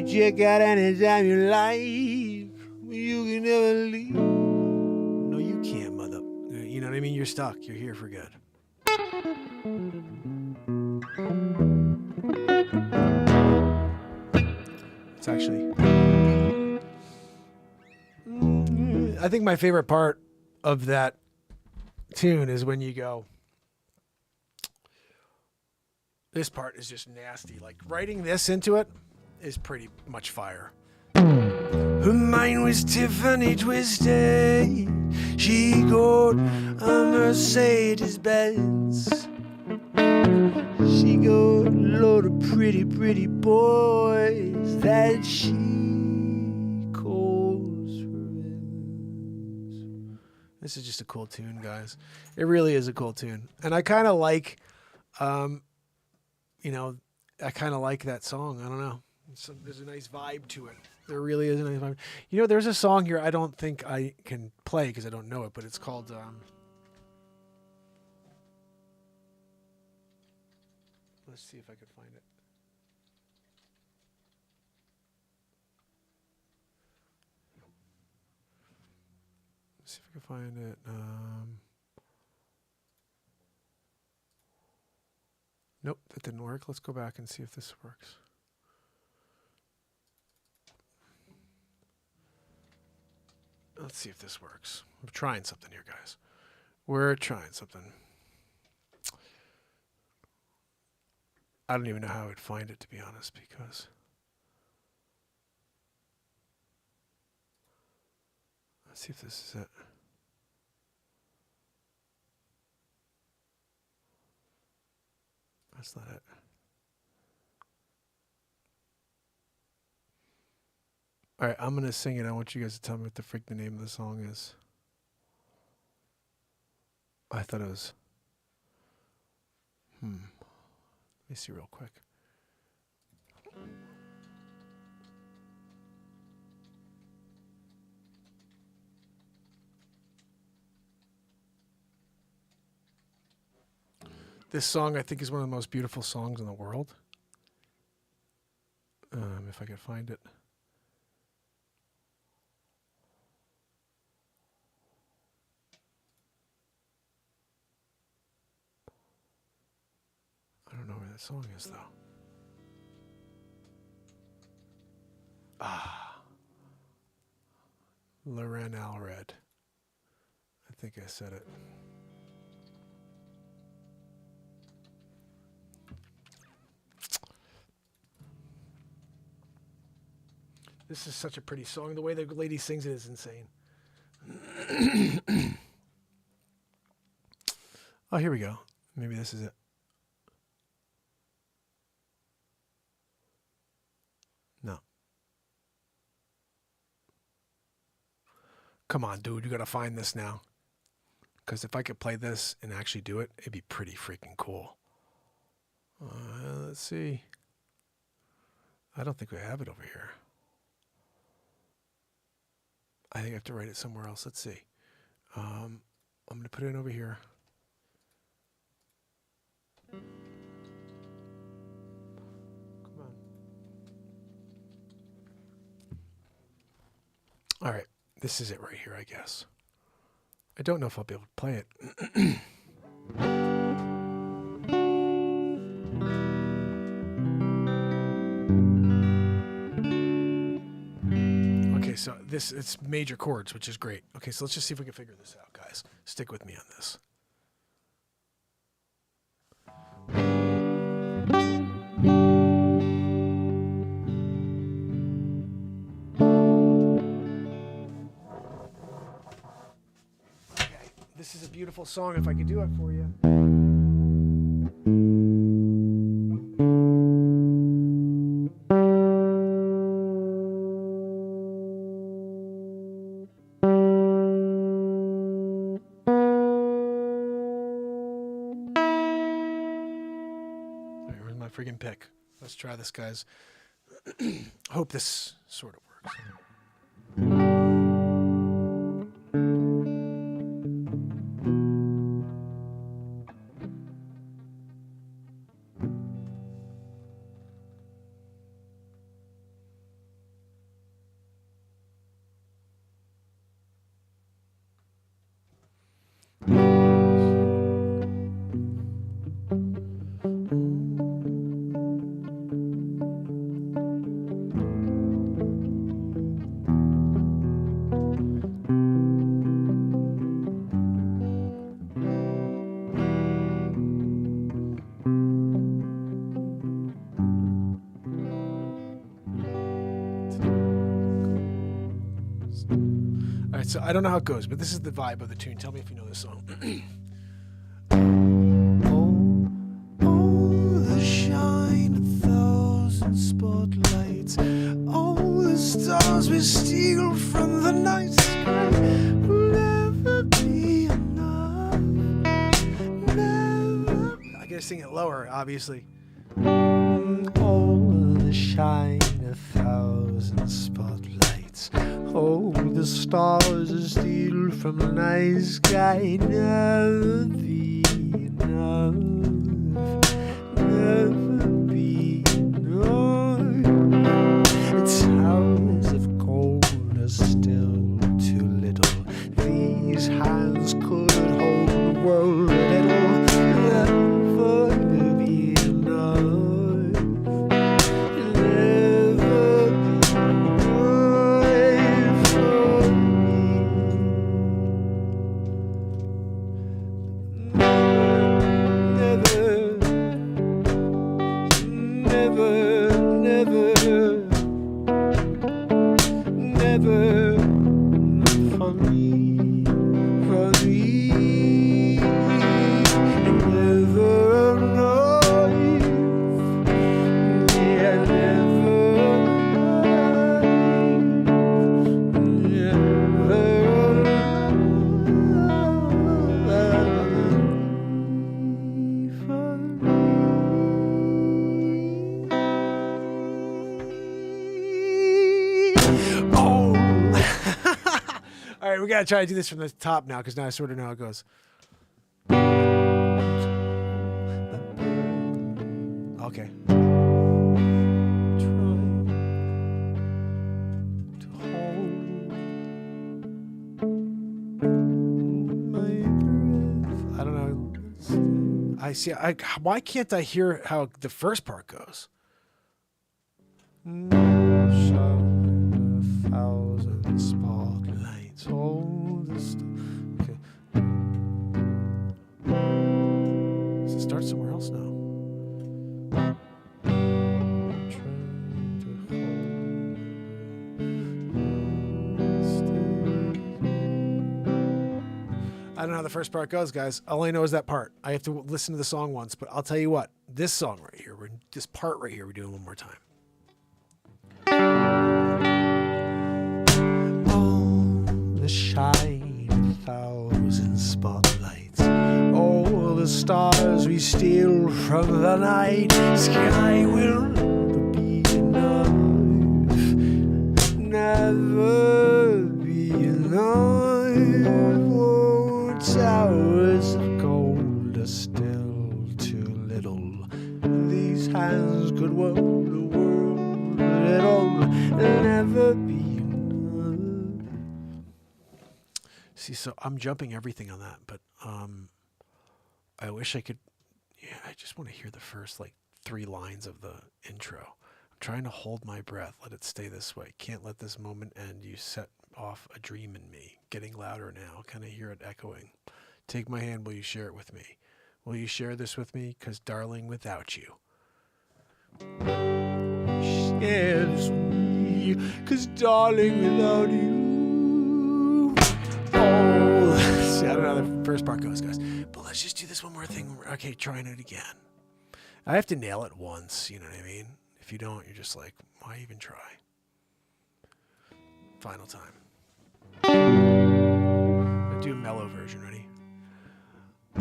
Check out anytime you like. You can never leave. No, you can't, mother. You know what I mean? You're stuck. You're here for good. It's actually... I think my favorite part of that tune is when you go... This part is just nasty. Like, writing this into it is pretty much fire. Her mind was Tiffany twisted. She got a Mercedes Benz. She got a load of pretty, pretty boys that she calls friends. This is just a cool tune, guys. It really is a cool tune. And I kind of like, I kind of like that song. I don't know. There's a nice vibe to it. There really is a nice vibe. You know, there's a song here I don't think I can play because I don't know it, but it's called... Let's see if I can find it. Let's see if I can find it. Nope, that didn't work. Let's go back and see if this works. Let's see if this works. We're trying something here, guys. We're trying something. I don't even know how I would find it, to be honest, because let's see if this is it. That's not it. All right, I'm going to sing it. I want you guys to tell me what the freak the name of the song is. I thought it was... Let me see real quick. This song, I think, is one of the most beautiful songs in the world. If I could find it. I don't know where that song is, though. Loren Alred. I think I said it. This is such a pretty song. The way the lady sings it is insane. Oh, here we go. Maybe this is it. No. Come on, dude. You got to find this now. Because if I could play this and actually do it, it'd be pretty freaking cool. Let's see. I don't think we have it over here. I think I have to write it somewhere else. Let's see. I'm going to put it in over here. Come on. All right. This is it right here, I guess. I don't know if I'll be able to play it. So it's major chords, which is great. Okay, so let's just see if we can figure this out, guys. Stick with me on this. Okay, this is a beautiful song if I could do it for you. Friggin' pick. Let's try this, guys. Hope this sort of works. So I don't know how it goes, but this is the vibe of the tune. Tell me if you know this song. Oh, the shine of 1,000 spotlights. Oh, the stars we steal from the night sky will never be enough. Never. I gotta sing it lower, obviously. Oh, the shine of 1,000 spotlights. Oh, the stars are steal from the night sky. Never be enough. Never be enough. Towers of gold are still too little. These hands could hold the world a little. Never be enough. Never be enough. never for me, for me, and never alive, yeah, never All right, we gotta try to do this from the top now because now I sort of know how it goes. Okay. I don't know. I see. Why can't I hear how the first part goes? Shine a thousand spotlights. All this stuff. Okay. Does it start somewhere else now? I don't know how the first part goes, guys. All I know is that part. I have to listen to the song once, but I'll tell you what. This song right here, this part right here, we're doing one more time. Oh, the shine of 1,000 spotlights. All the stars we steal from the night sky will never be enough. Never be enough. Towers of gold are still too little. These hands could work the world, but it'll never be enough. See, so I'm jumping everything on that, but I wish I could. Yeah, I just want to hear the first like 3 lines of the intro. I'm trying to hold my breath, let it stay this way. Can't let this moment end. You set off a dream in me, getting louder now. Kind of hear it echoing. Take my hand, will you share it with me? Will you share this with me? 'Cause darling, without you. Share this with me, 'cause darling, without you. Oh, see, I don't know how the first part goes, guys. But let's just do this one more thing. Okay, trying it again. I have to nail it once, you know what I mean? If you don't, you're just like, why even try? Final time. I'll do a mellow version, ready?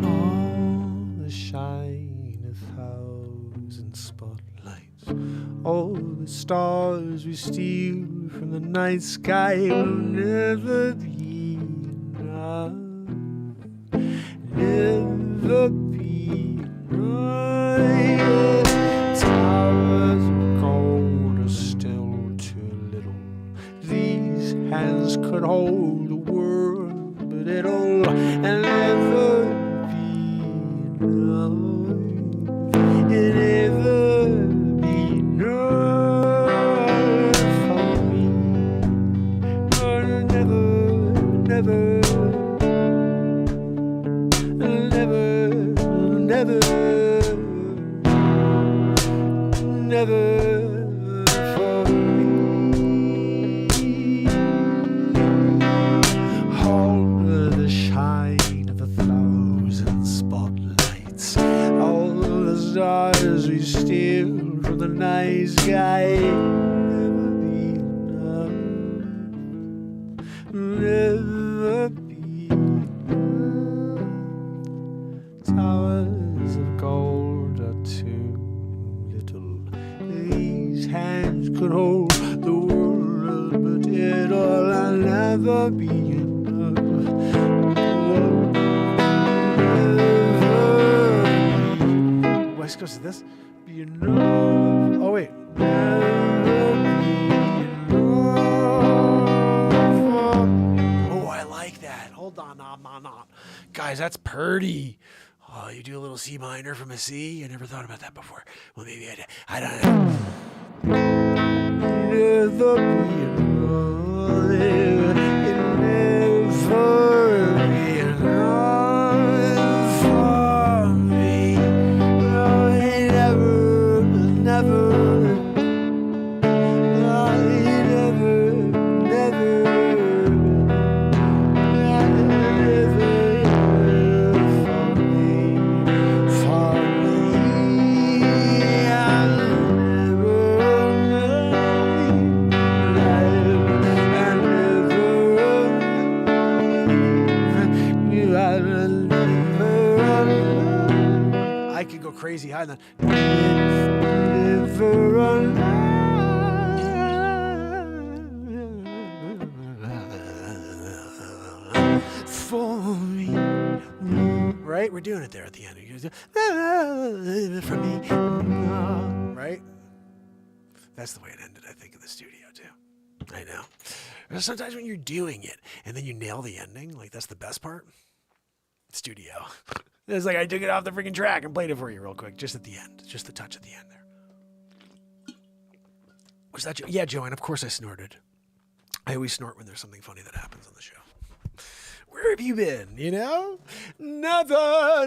All the shine of 1,000 spotlights, all the stars we steal from the night sky will never be enough. Never be enough. Towers of gold are still too little. These hands could hold the world, but it'll never nice guy, never be enough, never be enough. Towers of gold are too little. These hands could hold the world, but it'll never be enough. West Coast of this, be enough. Oh wait. Oh, I like that. Hold on, guys, that's purdy. Oh, you do a little C minor from a C? I never thought about that before. Well, maybe I don't know. Never be enough. Never be enough for me. Never. crazy high. And then never alive for me. Right? We're doing it there at the end. For me. Right? That's the way it ended, I think, in the studio, too. I know. Sometimes when you're doing it and then you nail the ending, like that's the best part. Studio. It's like I took it off the freaking track and played it for you real quick, just at the end. Just the touch at the end there. Was that yeah, Joanne, of course I snorted. I always snort when there's something funny that happens on the show. Where have you been, you know? Never.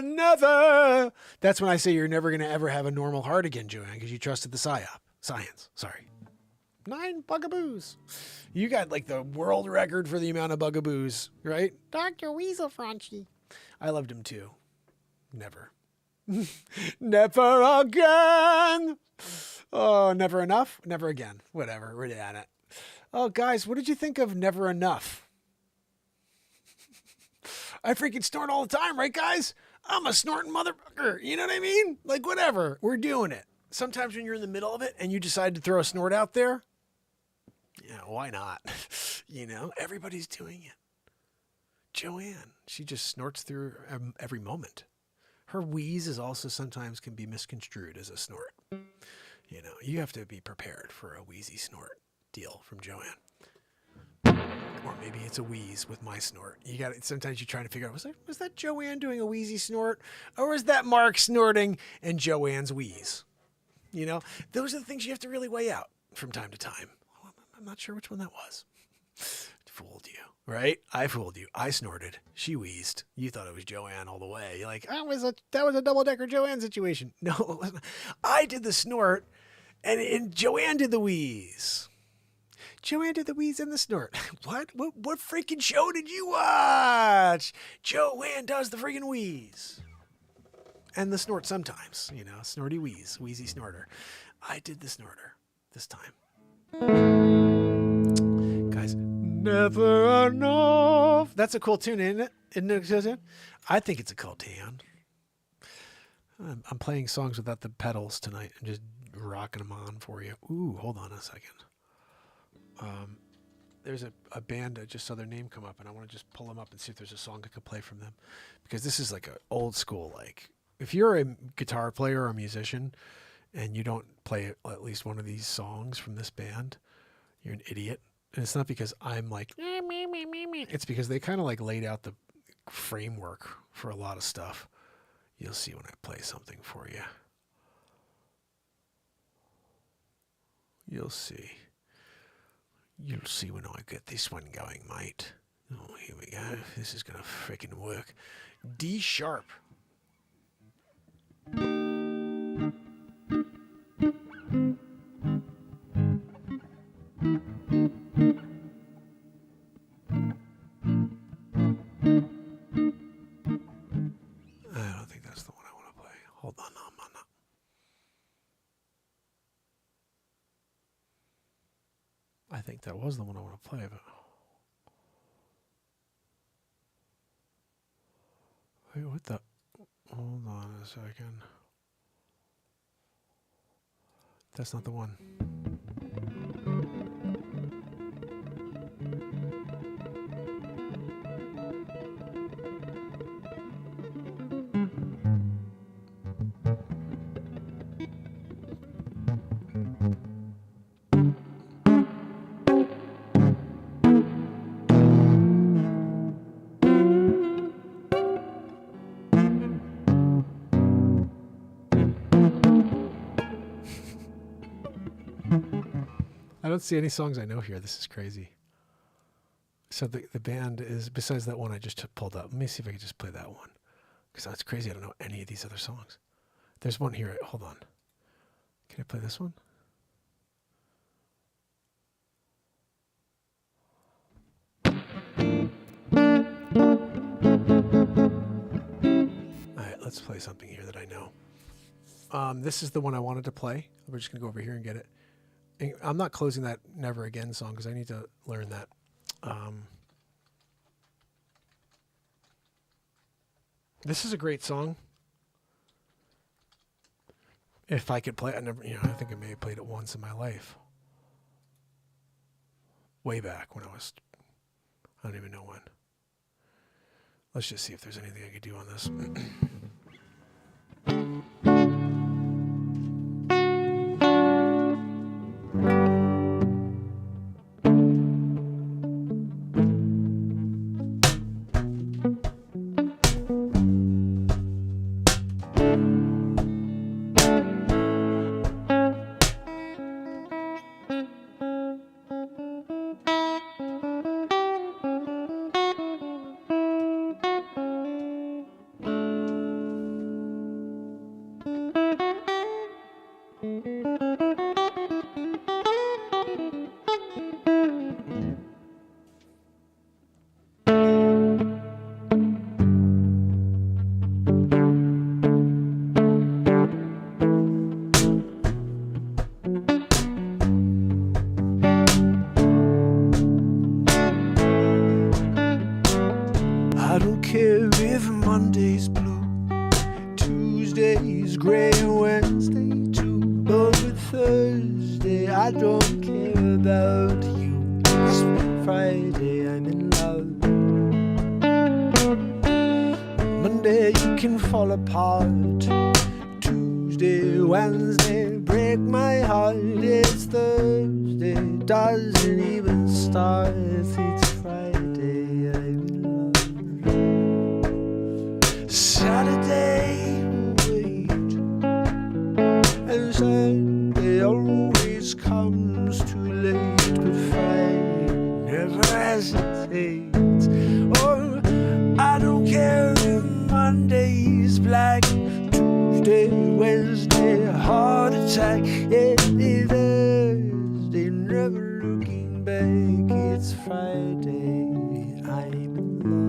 That's when I say you're never going to ever have a normal heart again, Joanne, because you trusted the science. Sorry. 9 bugaboos. You got like the world record for the amount of bugaboos, right? Dr. Weasel Fraunchy. I loved him too. Never. Never again. Oh, never enough? Never again. Whatever. We're at it. Oh, guys, what did you think of Never Enough? I freaking snort all the time, right, guys? I'm a snorting motherfucker. You know what I mean? Like, whatever. We're doing it. Sometimes when you're in the middle of it and you decide to throw a snort out there, yeah, why not? You know, everybody's doing it. Joanne, she just snorts through every moment. Her wheeze is also sometimes can be misconstrued as a snort. You know, you have to be prepared for a wheezy snort deal from Joanne. Or maybe it's a wheeze with my snort. You got it. Sometimes you're trying to figure out, was that Joanne doing a wheezy snort? Or was that Mark snorting and Joanne's wheeze? You know, those are the things you have to really weigh out from time to time. I'm not sure which one that was. Fooled you, right? I fooled you. I snorted. She wheezed. You thought it was Joanne all the way. You're like, that was a double-decker Joanne situation. No, it wasn't. I did the snort, and Joanne did the wheeze. Joanne did the wheeze and the snort. What freaking show did you watch? Joanne does the freaking wheeze. And the snort sometimes, you know, snorty wheeze, wheezy snorter. I did the snorter this time. Guys, never enough. That's a cool tune, isn't it? Isn't it? I think it's a cool tune. I'm playing songs without the pedals tonight and just rocking them on for you. Ooh, hold on a second. There's a band, I just saw their name come up, and I want to just pull them up and see if there's a song I could play from them. Because this is like an old school, like, if you're a guitar player or a musician and you don't play at least one of these songs from this band, you're an idiot. And it's not because I'm like, it's because they kind of like laid out the framework for a lot of stuff. You'll see when I play something for you. You'll see. You'll see when I get this one going, mate. Oh, here we go. This is going to freaking work. D sharp. I don't think that's the one I want to play. Hold on, no. I think that was the one I want to play, but wait, what the? Hold on a second. That's not the one. I don't see any songs I know here. This is crazy. So the band is, besides that one I just pulled up. Let me see if I can just play that one. Because that's crazy. I don't know any of these other songs. There's one here. Hold on. Can I play this one? All right, let's play something here that I know. This is the one I wanted to play. We're just going to go over here and get it. I'm not closing that Never Again song because I need to learn that. This is a great song. If I could play, I think I may have played it once in my life. Way back when I don't even know when. Let's just see if there's anything I could do on this. I don't care if Monday's blue, Tuesday's gray, Wednesday too, but with Thursday I don't care about you. It's Friday, I'm in love. Monday you can fall apart, Tuesday, Wednesday break my heart. It's Thursday, doesn't even start. It's Friday, I'm in love. Saturday, wait, and Sunday always comes too late, but Friday never hesitates. Oh, I don't care if Monday's black, Tuesday, Wednesday, heart attack, it is Thursday, never looking back. It's Friday, I'm in love.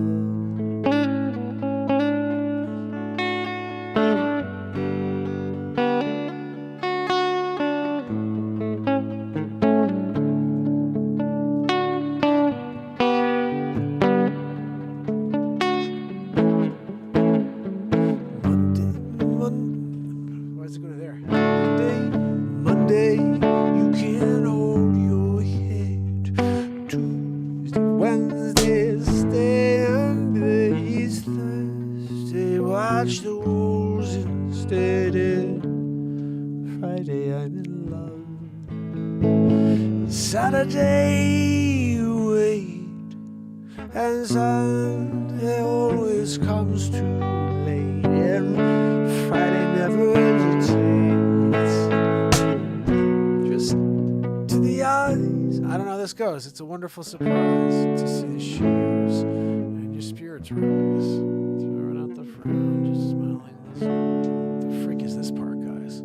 Why is it going there? Monday, you can hold your head. Tuesday, Wednesday, stay and it's Thursday, watch the walls instead. Friday, I'm in love. Saturday, wait, and Sunday always comes too late, and Friday never hesitates. Just to the eyes, I don't know how this goes. It's a wonderful surprise to see the shoes and your spirits rise. Throwing out the frown, just smiling. Listen. The frick is this part, guys?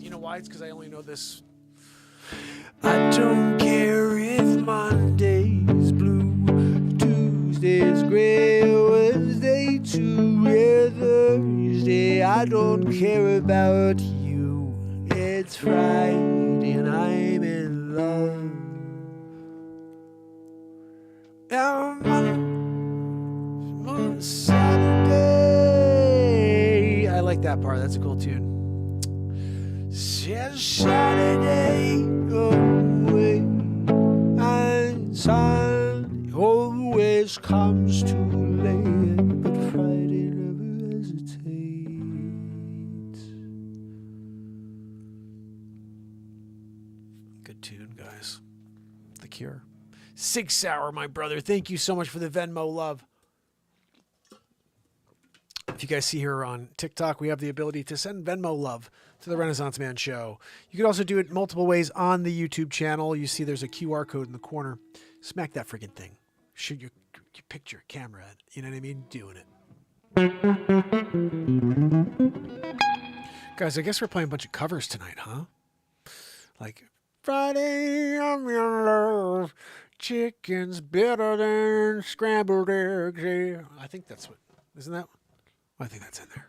You know why? It's because I only know this. I don't care if Monday's blue, Tuesday's gray, Wednesday too, yeah, Thursday, I don't care about you. It's Friday and I'm in love. On Saturday, I like that part. That's a cool tune. Saturday, away, and Sunday always comes too late, but Friday never hesitates. Good tune, guys. The Cure. Sig Sauer, my brother. Thank you so much for the Venmo love. If you guys see here on TikTok, we have the ability to send Venmo love to the Renaissance Man Show. You can also do it multiple ways on the YouTube channel. You see there's a QR code in the corner. Smack that freaking thing. Shoot your picture camera at it. You know what I mean? Doing it. Guys, I guess we're playing a bunch of covers tonight, huh? Like, Friday, I'm in love. Chicken's better than scrambled eggs. Yeah. I think that's what, isn't that? I think that's in there.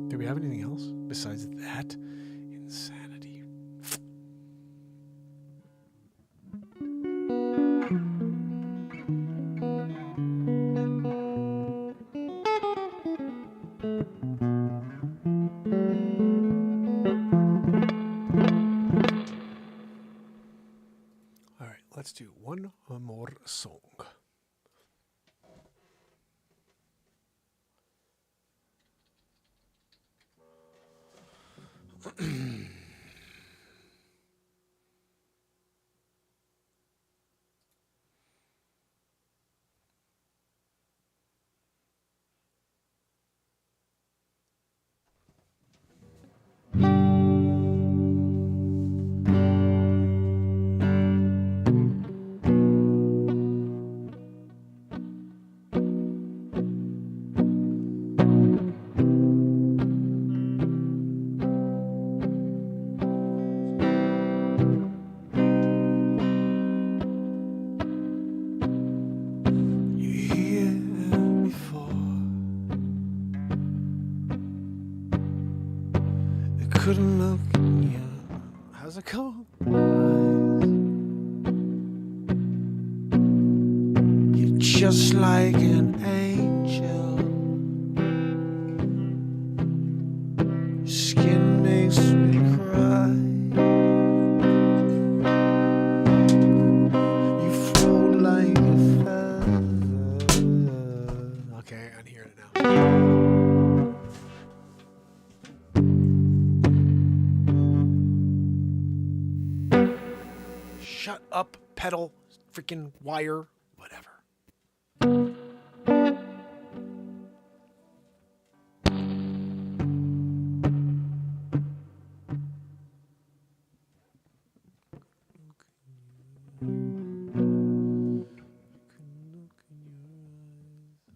Do we have anything else besides that? Insanity. All right, let's do one more song. Couldn't look in your... How's it go? You're just like an angel. Your skin makes me cry. You float like a feather. Okay, I can hear it now. Shut up, pedal, freaking wire, whatever.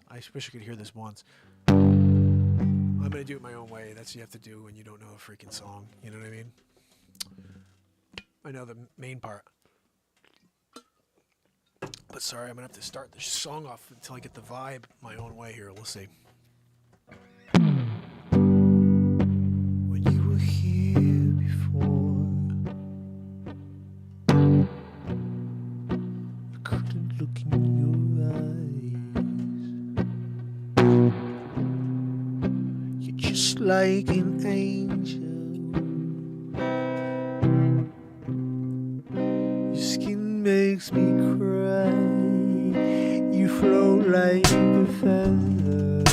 I wish I could hear this once. I'm going to do it my own way. That's what you have to do when you don't know a freaking song. You know what I mean? I know the main part. But sorry, I'm going to have to start the song off until I get the vibe my own way here. We'll see. When you were here before, I couldn't look in your eyes. You're just like an angel. Your skin makes me cry. You float like a feather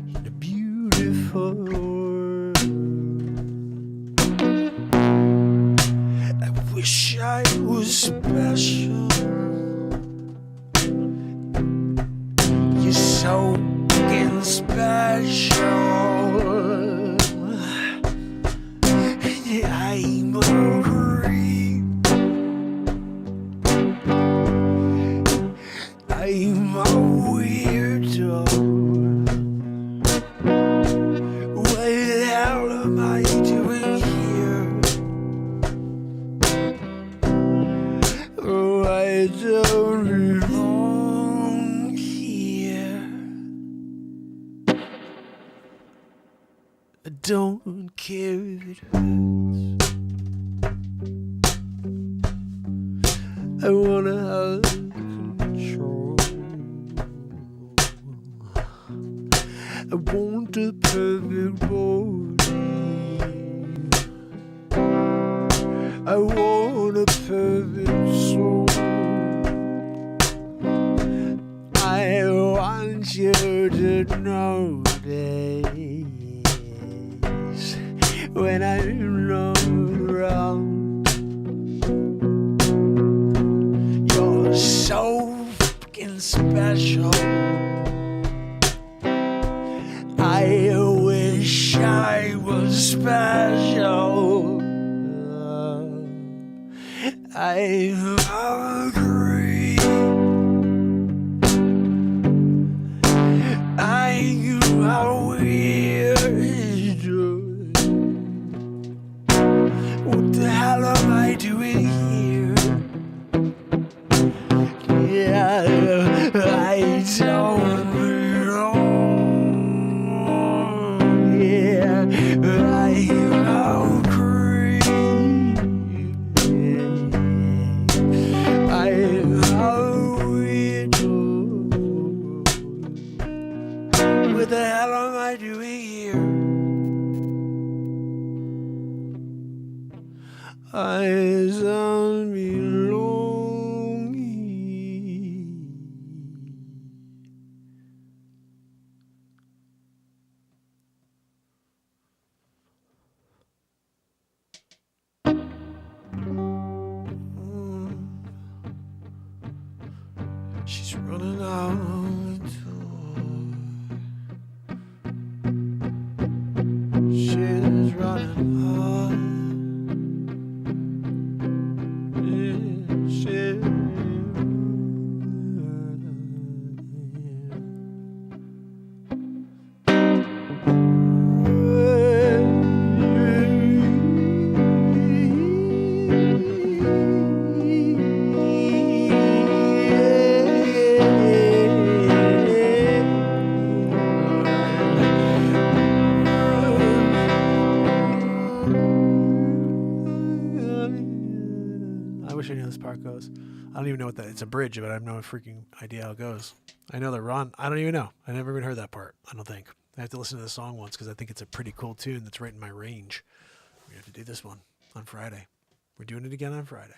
in a beautiful world. I wish I was special. You're so fucking special. I'm a creep. I'm a weirdo. What the hell am I doing here? Oh, I don't belong here. I don't care if it hurts. I wanna have control. I want a perfect body. I want a perfect soul. I want you to notice when I'm not around. You're so fucking special. I wish I was special. I agree. You are weird. What the hell am I doing here? Yeah, I don't belong She's running out the door. She's running out. I wish I knew how this part goes. I don't even know what that. It's a bridge, but I have no freaking idea how it goes. I know the run. I don't even know. I never even heard that part. I don't think. I have to listen to the song once because I think it's a pretty cool tune that's right in my range. We have to do this one on Friday. We're doing it again on Friday.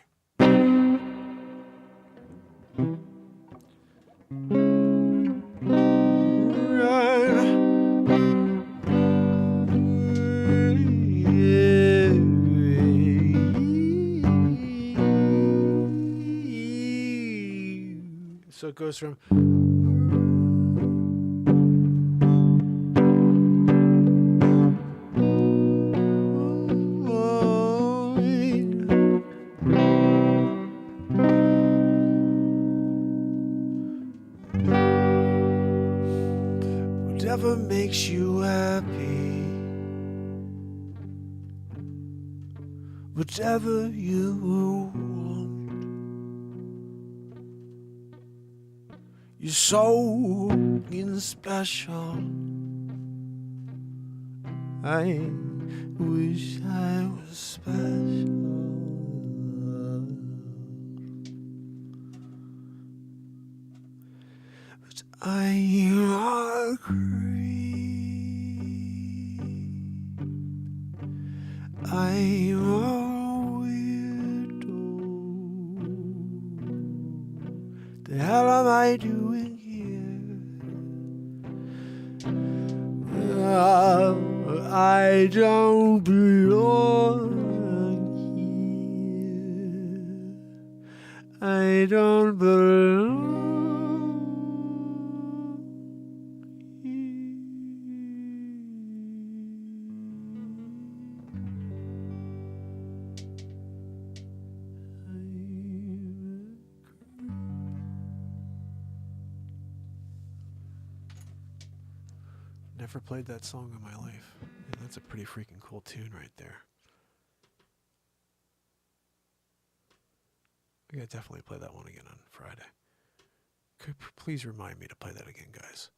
So it goes from whatever makes you happy, whatever you want. You're so special. I wish I was special. But I'm a creep. I'm a weirdo. The hell am I doing here? I don't belong here. I don't belong here. Never played that song in my life. And that's a pretty freaking cool tune right there. I gotta definitely play that one again on Friday. Please remind me to play that again, guys.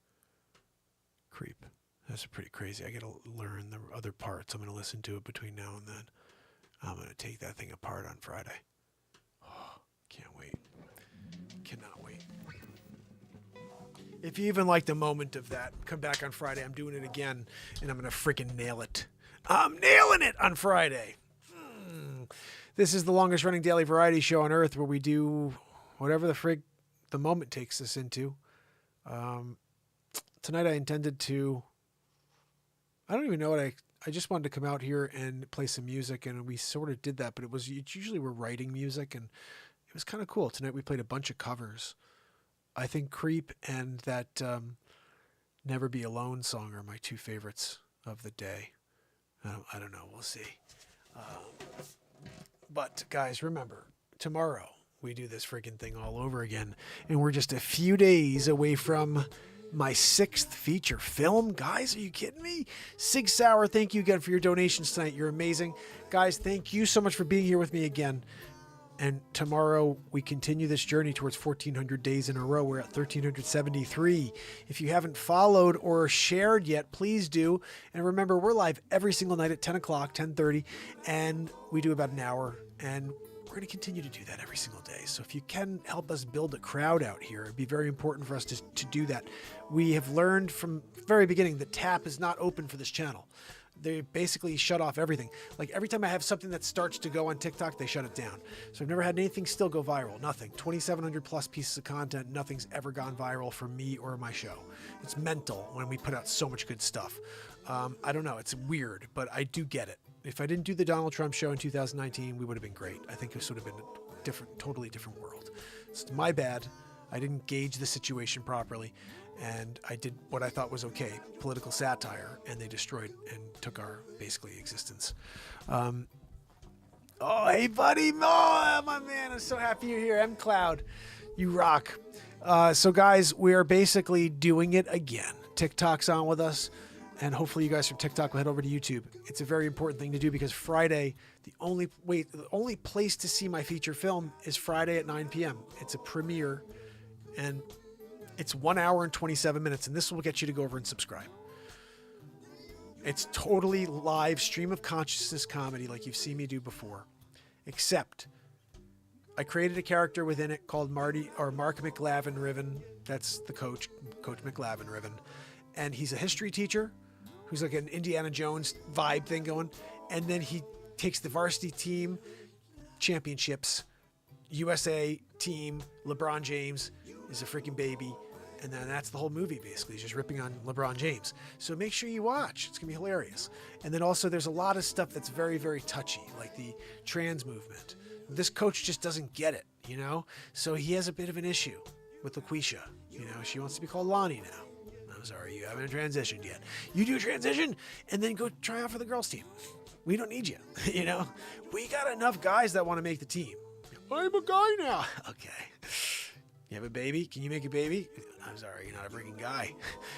Creep. That's pretty crazy. I gotta learn the other parts. I'm gonna listen to it between now and then. I'm gonna take that thing apart on Friday. Oh, can't wait. Cannot wait. If you even like the moment of that, come back on Friday. I'm doing it again, and I'm going to freaking nail it. I'm nailing it on Friday. This is the longest running daily variety show on earth where we do whatever the frig the moment takes us into. Tonight I intended to, I don't even know what I just wanted to come out here and play some music, and we sort of did that, but it's usually we're writing music, and it was kind of cool. Tonight we played a bunch of covers. I think Creep and that Never Be Alone song are my two favorites of the day. I don't know. We'll see. But, guys, remember, tomorrow we do this freaking thing all over again. And we're just a few days away from my 6th feature film. Guys, are you kidding me? Sig Sauer, thank you again for your donations tonight. You're amazing. Guys, thank you so much for being here with me again. And tomorrow we continue this journey towards 1,400 days in a row. We're at 1,373. If you haven't followed or shared yet, please do. And remember, we're live every single night at 10 o'clock, 10:30, and we do about an hour. And we're going to continue to do that every single day. So if you can help us build a crowd out here, it'd be very important for us to do that. We have learned from the very beginning that Tap is not open for this channel. They basically shut off everything. Like every time I have something that starts to go on TikTok, they shut it down. So I've never had anything still go viral. Nothing. 2,700 plus pieces of content. Nothing's ever gone viral for me or my show. It's mental when we put out so much good stuff. I don't know. It's weird, but I do get it. If I didn't do the Donald Trump show in 2019, we would have been great. I think this would have been a different, totally different world. It's my bad. I didn't gauge the situation properly, and I did what I thought was okay, political satire, and they destroyed and took our basically existence. Oh, hey, buddy. Oh, my man. I'm so happy you're here. M Cloud, you rock. So, guys, we are basically doing it again. TikTok's on with us, and hopefully you guys from TikTok will head over to YouTube. It's a very important thing to do because Friday, the only place to see my feature film is Friday at 9 p.m. It's a premiere, and it's 1 hour and 27 minutes, and this will get you to go over and subscribe. It's totally live stream of consciousness comedy like you've seen me do before, except I created a character within it called Mark McLavin Riven. That's the Coach McLavin Riven. And he's a history teacher who's like an Indiana Jones vibe thing going. And then he takes the varsity team championships, USA team, LeBron James is a freaking baby. And then that's the whole movie, basically. He's just ripping on LeBron James. So make sure you watch. It's going to be hilarious. And then also there's a lot of stuff that's very, very touchy, like the trans movement. This coach just doesn't get it, you know? So he has a bit of an issue with LaQuisha. You know, she wants to be called Lonnie now. I'm sorry, you haven't transitioned yet. You do transition and then go try out for the girls' team. We don't need you, you know? We got enough guys that want to make the team. I'm a guy now. Okay. You have a baby? Can you make a baby? I'm sorry, you're not a freaking guy.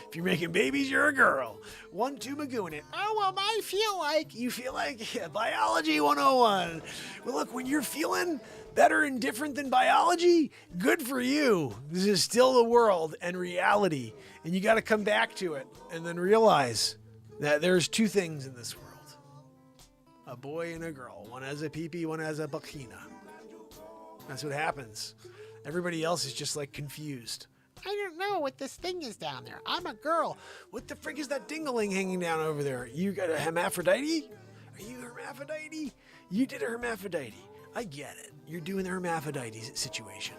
If you're making babies, you're a girl. 1-2 Magooning it. Oh, well, I feel like. You feel like? Yeah, biology 101. Well, look, when you're feeling better and different than biology, good for you. This is still the world and reality. And you got to come back to it and then realize that there's two things in this world. A boy and a girl. One has a pee-pee, one has a bikini. That's what happens. Everybody else is just like confused. I don't know what this thing is down there. I'm a girl. What the frick is that dingling hanging down over there? You got a hermaphrodite? Are you a hermaphrodite? You did a hermaphrodite. I get it. You're doing the hermaphrodite situation.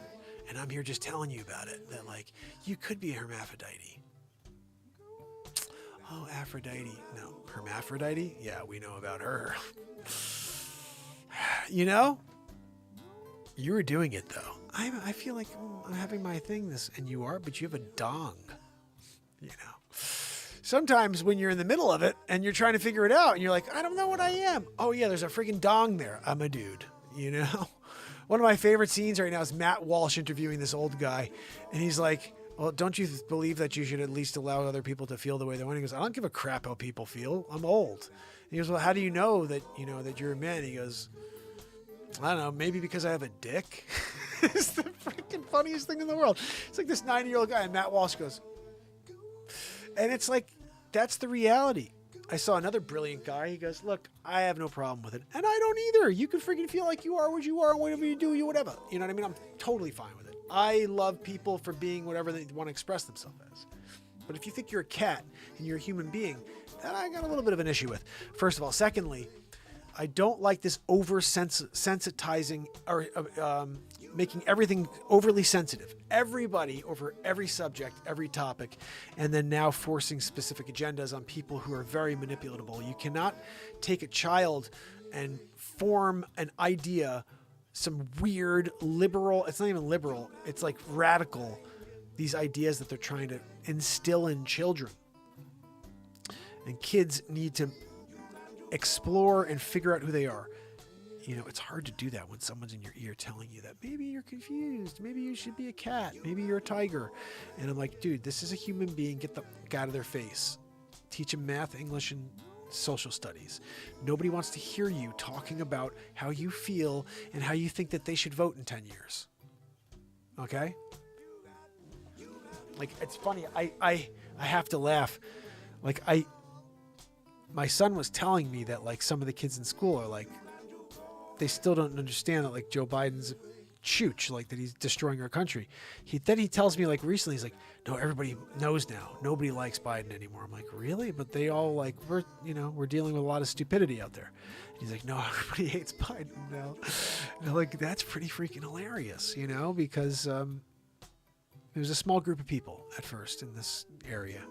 And I'm here just telling you about it. That like, you could be a hermaphrodite. Oh, Aphrodite. No, hermaphrodite? Yeah, we know about her. You know? You were doing it though. I feel like I'm having my thing and you are, but you have a dong, you know. Sometimes when you're in the middle of it and you're trying to figure it out and you're like, I don't know what I am. Oh yeah, there's a freaking dong there. I'm a dude, you know. One of my favorite scenes right now is Matt Walsh interviewing this old guy. And he's like, well, don't you believe that you should at least allow other people to feel the way they want? He goes, I don't give a crap how people feel. I'm old. And he goes, well, how do you know that you're a man? He goes, I don't know, maybe because I have a dick. It's the freaking funniest thing in the world. It's like this 90-year-old guy, and Matt Walsh goes, and it's like, that's the reality. I saw another brilliant guy. He goes, look, I have no problem with it. And I don't either. You can freaking feel like you are what you are, and whatever you do, you whatever. You know what I mean? I'm totally fine with it. I love people for being whatever they want to express themselves as. But if you think you're a cat and you're a human being, that I got a little bit of an issue with. First of all. Secondly, I don't like this over-sensitizing or making everything overly sensitive. Everybody over every subject, every topic, and then now forcing specific agendas on people who are very manipulatable. You cannot take a child and form an idea, some weird liberal, it's not even liberal, it's like radical, these ideas that they're trying to instill in children. And kids need to explore and figure out who they are. You know, it's hard to do that when someone's in your ear telling you that maybe you're confused, maybe you should be a cat, maybe you're a tiger. And I'm like, dude, this is a human being. Get the fuck out of their face. Teach them math, English, and social studies. Nobody wants to hear you talking about how you feel and how you think that they should vote in 10 years. Okay? Like, it's funny. I have to laugh. Like, my son was telling me that like some of the kids in school are like, they still don't understand that like Joe Biden's a chooch, like that he's destroying our country. Then he tells me like recently, he's like, no, everybody knows now. Nobody likes Biden anymore. I'm like, really? But they all like, we're dealing with a lot of stupidity out there. And he's like, no, everybody hates Biden now. And I'm like, that's pretty freaking hilarious, you know, because there was a small group of people at first in this area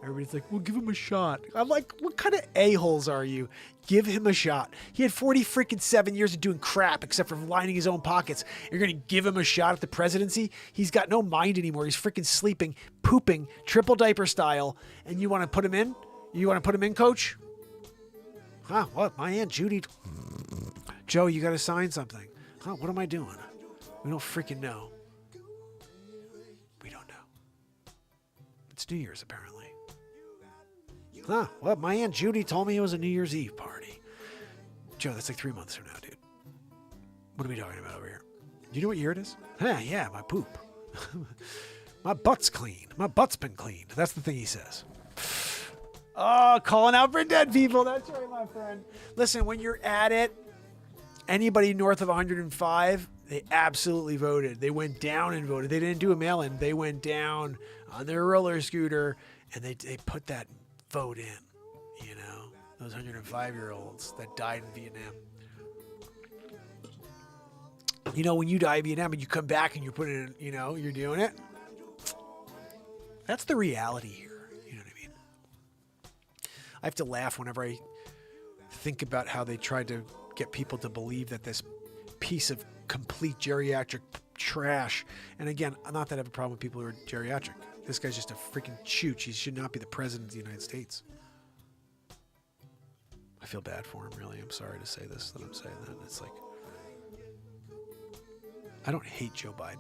Everybody's like, well, give him a shot. I'm like, what kind of a-holes are you? Give him a shot. He had 47 years of doing crap except for lining his own pockets. You're going to give him a shot at the presidency? He's got no mind anymore. He's freaking sleeping, pooping, triple diaper style. And you want to put him in? You want to put him in, coach? Huh, what? My Aunt Judy. Joe, you got to sign something. Huh, what am I doing? We don't freaking know. We don't know. It's New Year's, apparently. Huh, well, my Aunt Judy told me it was a New Year's Eve party. Joe, that's like 3 months from now, dude. What are we talking about over here? Do you know what year it is? Yeah, my poop. My butt's clean. My butt's been cleaned. That's the thing he says. Oh, calling out for dead people. That's right, my friend. Listen, when you're at it, anybody north of 105, they absolutely voted. They went down and voted. They didn't do a mail-in. They went down on their roller scooter, and they put that vote in, you know, those 105-year-olds that died in Vietnam. You know, when you die in Vietnam and you come back and you put it in, you know, you're doing it. That's the reality here. You know what I mean? I have to laugh whenever I think about how they tried to get people to believe that this piece of complete geriatric trash, and again, not that I have a problem with people who are geriatric. This guy's just a freaking chooch. He should not be the president of the United States. I feel bad for him, really. I'm sorry to say this, that I'm saying that. It's like, I don't hate Joe Biden.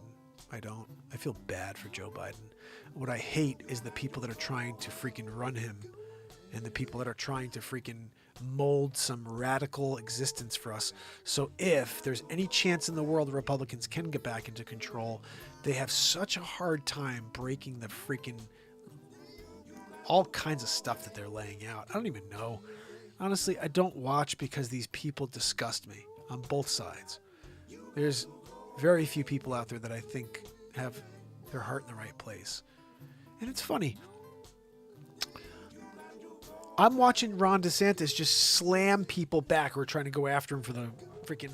I don't. I feel bad for Joe Biden. What I hate is the people that are trying to freaking run him and the people that are trying to freaking mold some radical existence for us. So if there's any chance in the world the Republicans can get back into control, they have such a hard time breaking the freaking all kinds of stuff that they're laying out. I don't even know. Honestly, I don't watch because these people disgust me on both sides. There's very few people out there that I think have their heart in the right place. And it's funny. I'm watching Ron DeSantis just slam people back who are trying to go after him for the freaking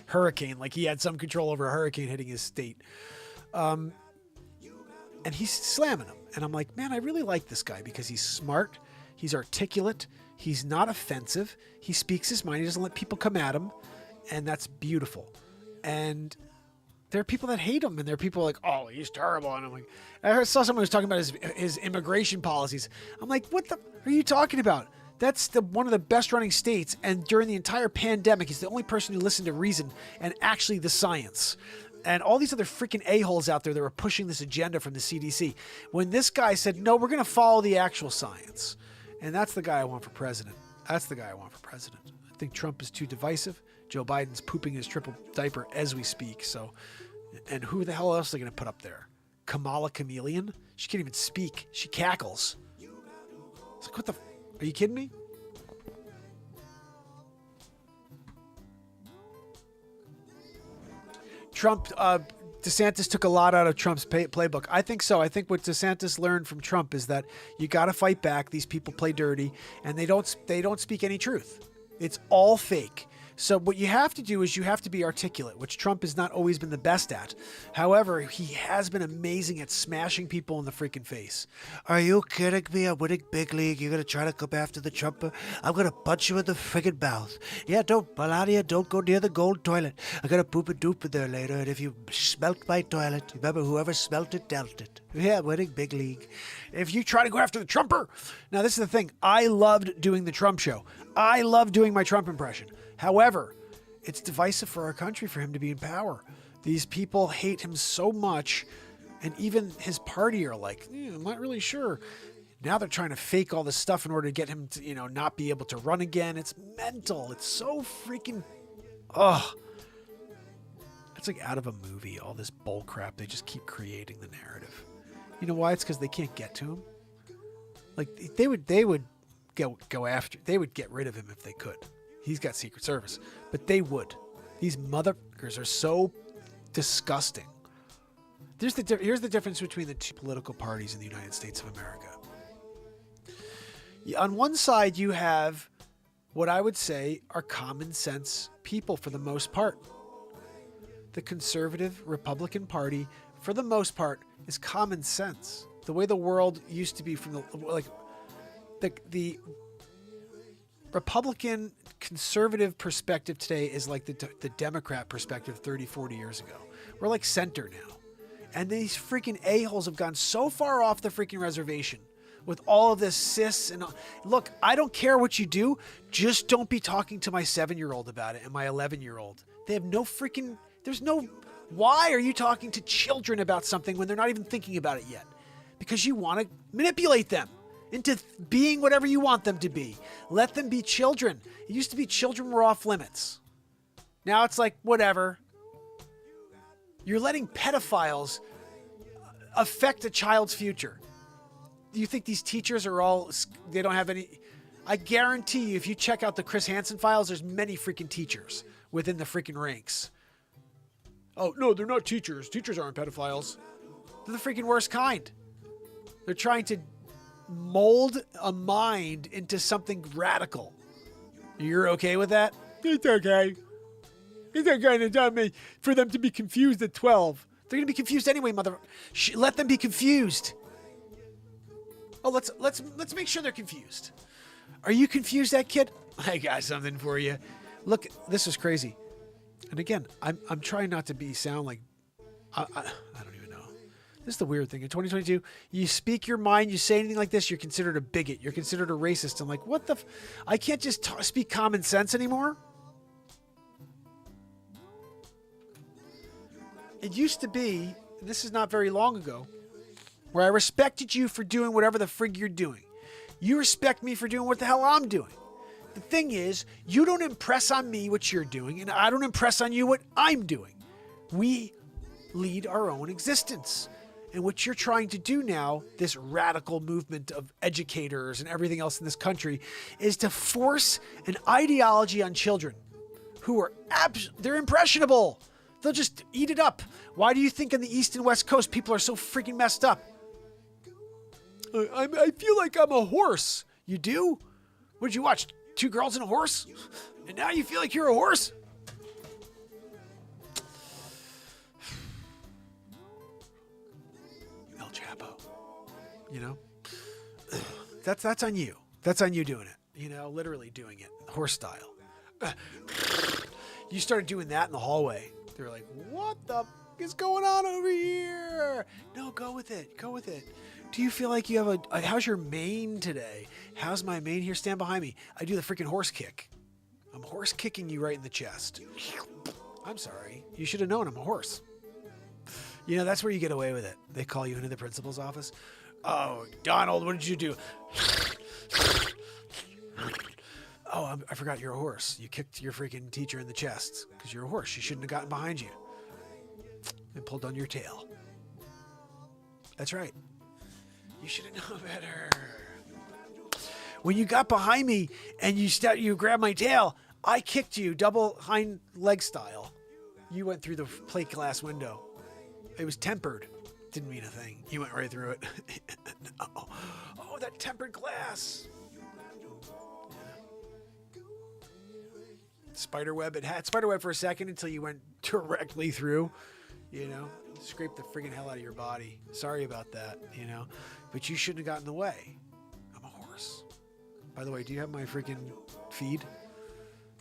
hurricane, like he had some control over a hurricane hitting his state. And he's slamming them. And I'm like, man, I really like this guy because he's smart. He's articulate. He's not offensive. He speaks his mind. He doesn't let people come at him. And that's beautiful. And there are people that hate him, and there are people like, oh, he's terrible. And I'm like, I saw someone who was talking about his immigration policies. I'm like, what the are you talking about? That's one of the best running states. And during the entire pandemic, he's the only person who listened to reason and actually the science. And all these other freaking a-holes out there that were pushing this agenda from the CDC. When this guy said, no, we're going to follow the actual science. And that's the guy I want for president. That's the guy I want for president. I think Trump is too divisive. Joe Biden's pooping his triple diaper as we speak. So, and who the hell else are they going to put up there? Kamala Chameleon? She can't even speak. She cackles. It's like, what the? Are you kidding me? Trump, DeSantis took a lot out of Trump's playbook. I think so. I think what DeSantis learned from Trump is that you got to fight back. These people play dirty, and they don't speak any truth. It's all fake. So what you have to do is you have to be articulate, which Trump has not always been the best at. However, he has been amazing at smashing people in the freaking face. Are you kidding me? I'm winning big league. You're going to try to come after the Trumper? I'm going to punch you in the freaking mouth. Yeah, Melania, don't go near the gold toilet. I'm going to poop and doop in there later. And if you smelt my toilet, remember whoever smelt it, dealt it. Yeah, winning big league. If you try to go after the Trumper. Now, this is the thing. I loved doing the Trump show. I love doing my Trump impression. However, it's divisive for our country for him to be in power. These people hate him so much, and even his party are like, I'm not really sure. Now they're trying to fake all this stuff in order to get him to, not be able to run again. It's mental. It's so freaking, it's like out of a movie, all this bull crap. They just keep creating the narrative. You know why? It's because they can't get to him. Like they would go after, they would get rid of him if they could. He's got Secret Service, but they would. These motherfuckers are so disgusting. Here's the difference between the two political parties in the United States of America. On one side, you have what I would say are common sense people for the most part. The conservative Republican Party, for the most part, is common sense. The way the world used to be from the Republican conservative perspective today is like the Democrat perspective 30, 40 years ago. We're like center now. And these freaking a-holes have gone so far off the freaking reservation with all of this cis and look, I don't care what you do. Just don't be talking to my 7-year-old about it and my 11-year-old. They have no freaking, why are you talking to children about something when they're not even thinking about it yet? Because you want to manipulate them into being whatever you want them to be. Let them be children. It used to be children were off limits. Now it's like, whatever. You're letting pedophiles affect a child's future. Do you think these teachers are they don't have any? I guarantee you, if you check out the Chris Hansen files, there's many freaking teachers within the freaking ranks. Oh, no, they're not teachers. Teachers aren't pedophiles. They're the freaking worst kind. They're trying to mold a mind into something radical. You're okay with that? It's okay. It's okay for them to be confused at 12. They're going to be confused anyway, mother. Let them be confused. Oh, let's make sure they're confused. Are you confused, that kid? I got something for you. Look, this is crazy. And again, I'm trying not to sound like I don't even know. This is the weird thing. In 2022, you speak your mind, you say anything like this, you're considered a bigot. You're considered a racist. I'm like, what the? I can't just speak common sense anymore. It used to be, this is not very long ago, where I respected you for doing whatever the frig you're doing. You respect me for doing what the hell I'm doing. The thing is, you don't impress on me what you're doing, and I don't impress on you what I'm doing. We lead our own existence. And what you're trying to do now, this radical movement of educators and everything else in this country, is to force an ideology on children who are they're impressionable. They'll just eat it up. Why do you think on the East and West Coast people are so freaking messed up? I feel like I'm a horse. You do? What did you watch? 2 Girls and a Horse? And now you feel like you're a horse? El Chapo. You know? That's on you. That's on you doing it. You know, literally doing it. Horse style. You started doing that in the hallway. They were like, what the f*** is going on over here? No, go with it. Go with it. Do you feel like you have how's your mane today? How's my mane here? Stand behind me. I do the freaking horse kick. I'm horse kicking you right in the chest. I'm sorry. You should have known I'm a horse. You know, that's where you get away with it. They call you into the principal's office. Oh, Donald, what did you do? Oh, I forgot you're a horse. You kicked your freaking teacher in the chest because you're a horse. She shouldn't have gotten behind you and pulled on your tail. That's right. You should have known better. When you got behind me and you grabbed my tail, I kicked you double hind leg style. You went through the plate glass window. It was tempered. Didn't mean a thing. You went right through it. No. Oh, that tempered glass. Spiderweb. It had spiderweb for a second until you went directly through, you know, scraped the friggin' hell out of your body. Sorry about that, you know, but you shouldn't have gotten in the way. I'm a horse. By the way, do you have my freaking feed?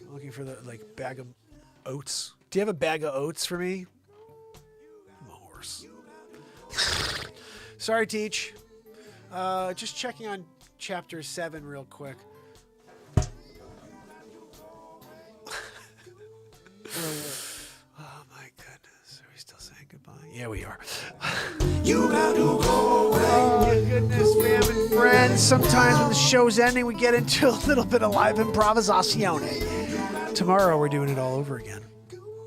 I'm looking for the bag of oats. Do you have a bag of oats for me? I'm a horse. Sorry, Teach. Just checking on chapter 7 real quick. Oh my goodness. Are we still saying goodbye? Yeah, we are. You got to go away. Oh my goodness, fam and friends. Sometimes when the show's ending, we get into a little bit of live improvisazione. Tomorrow, we're doing it all over again.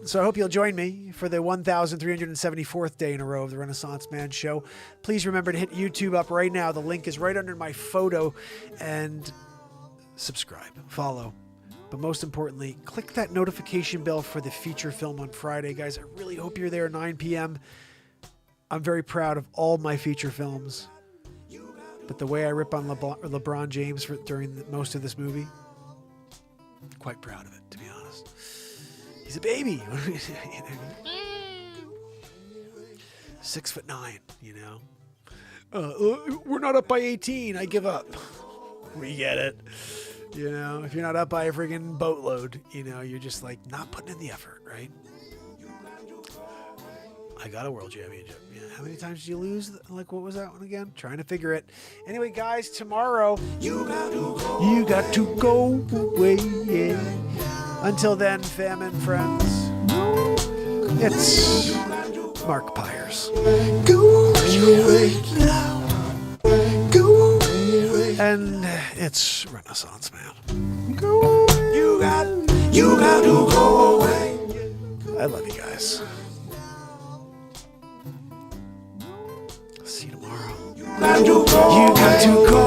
So I hope you'll join me for the 1,374th day in a row of the Renaissance Man show. Please remember to hit YouTube up right now. The link is right under my photo. And subscribe, follow. But most importantly, click that notification bell for the feature film on Friday. Guys, I really hope you're there at 9 p.m. I'm very proud of all my feature films. But the way I rip on LeBron James during most of this movie, quite proud of it, to be honest. He's a baby. 6'9", you know. We're not up by 18. I give up. We get it. You know, if you're not up by a friggin' boatload, you know, you're just like not putting in the effort, right? I got a world championship. Yeah. How many times did you lose? Like, what was that one again? Trying to figure it. Anyway, guys, tomorrow, you got to go away. Yeah. Until then, famine friends, it's Mark Pires. Go away now. Go away. And it's Renaissance Man. Go away. You got to go away. I love you guys. See you tomorrow. You got to go.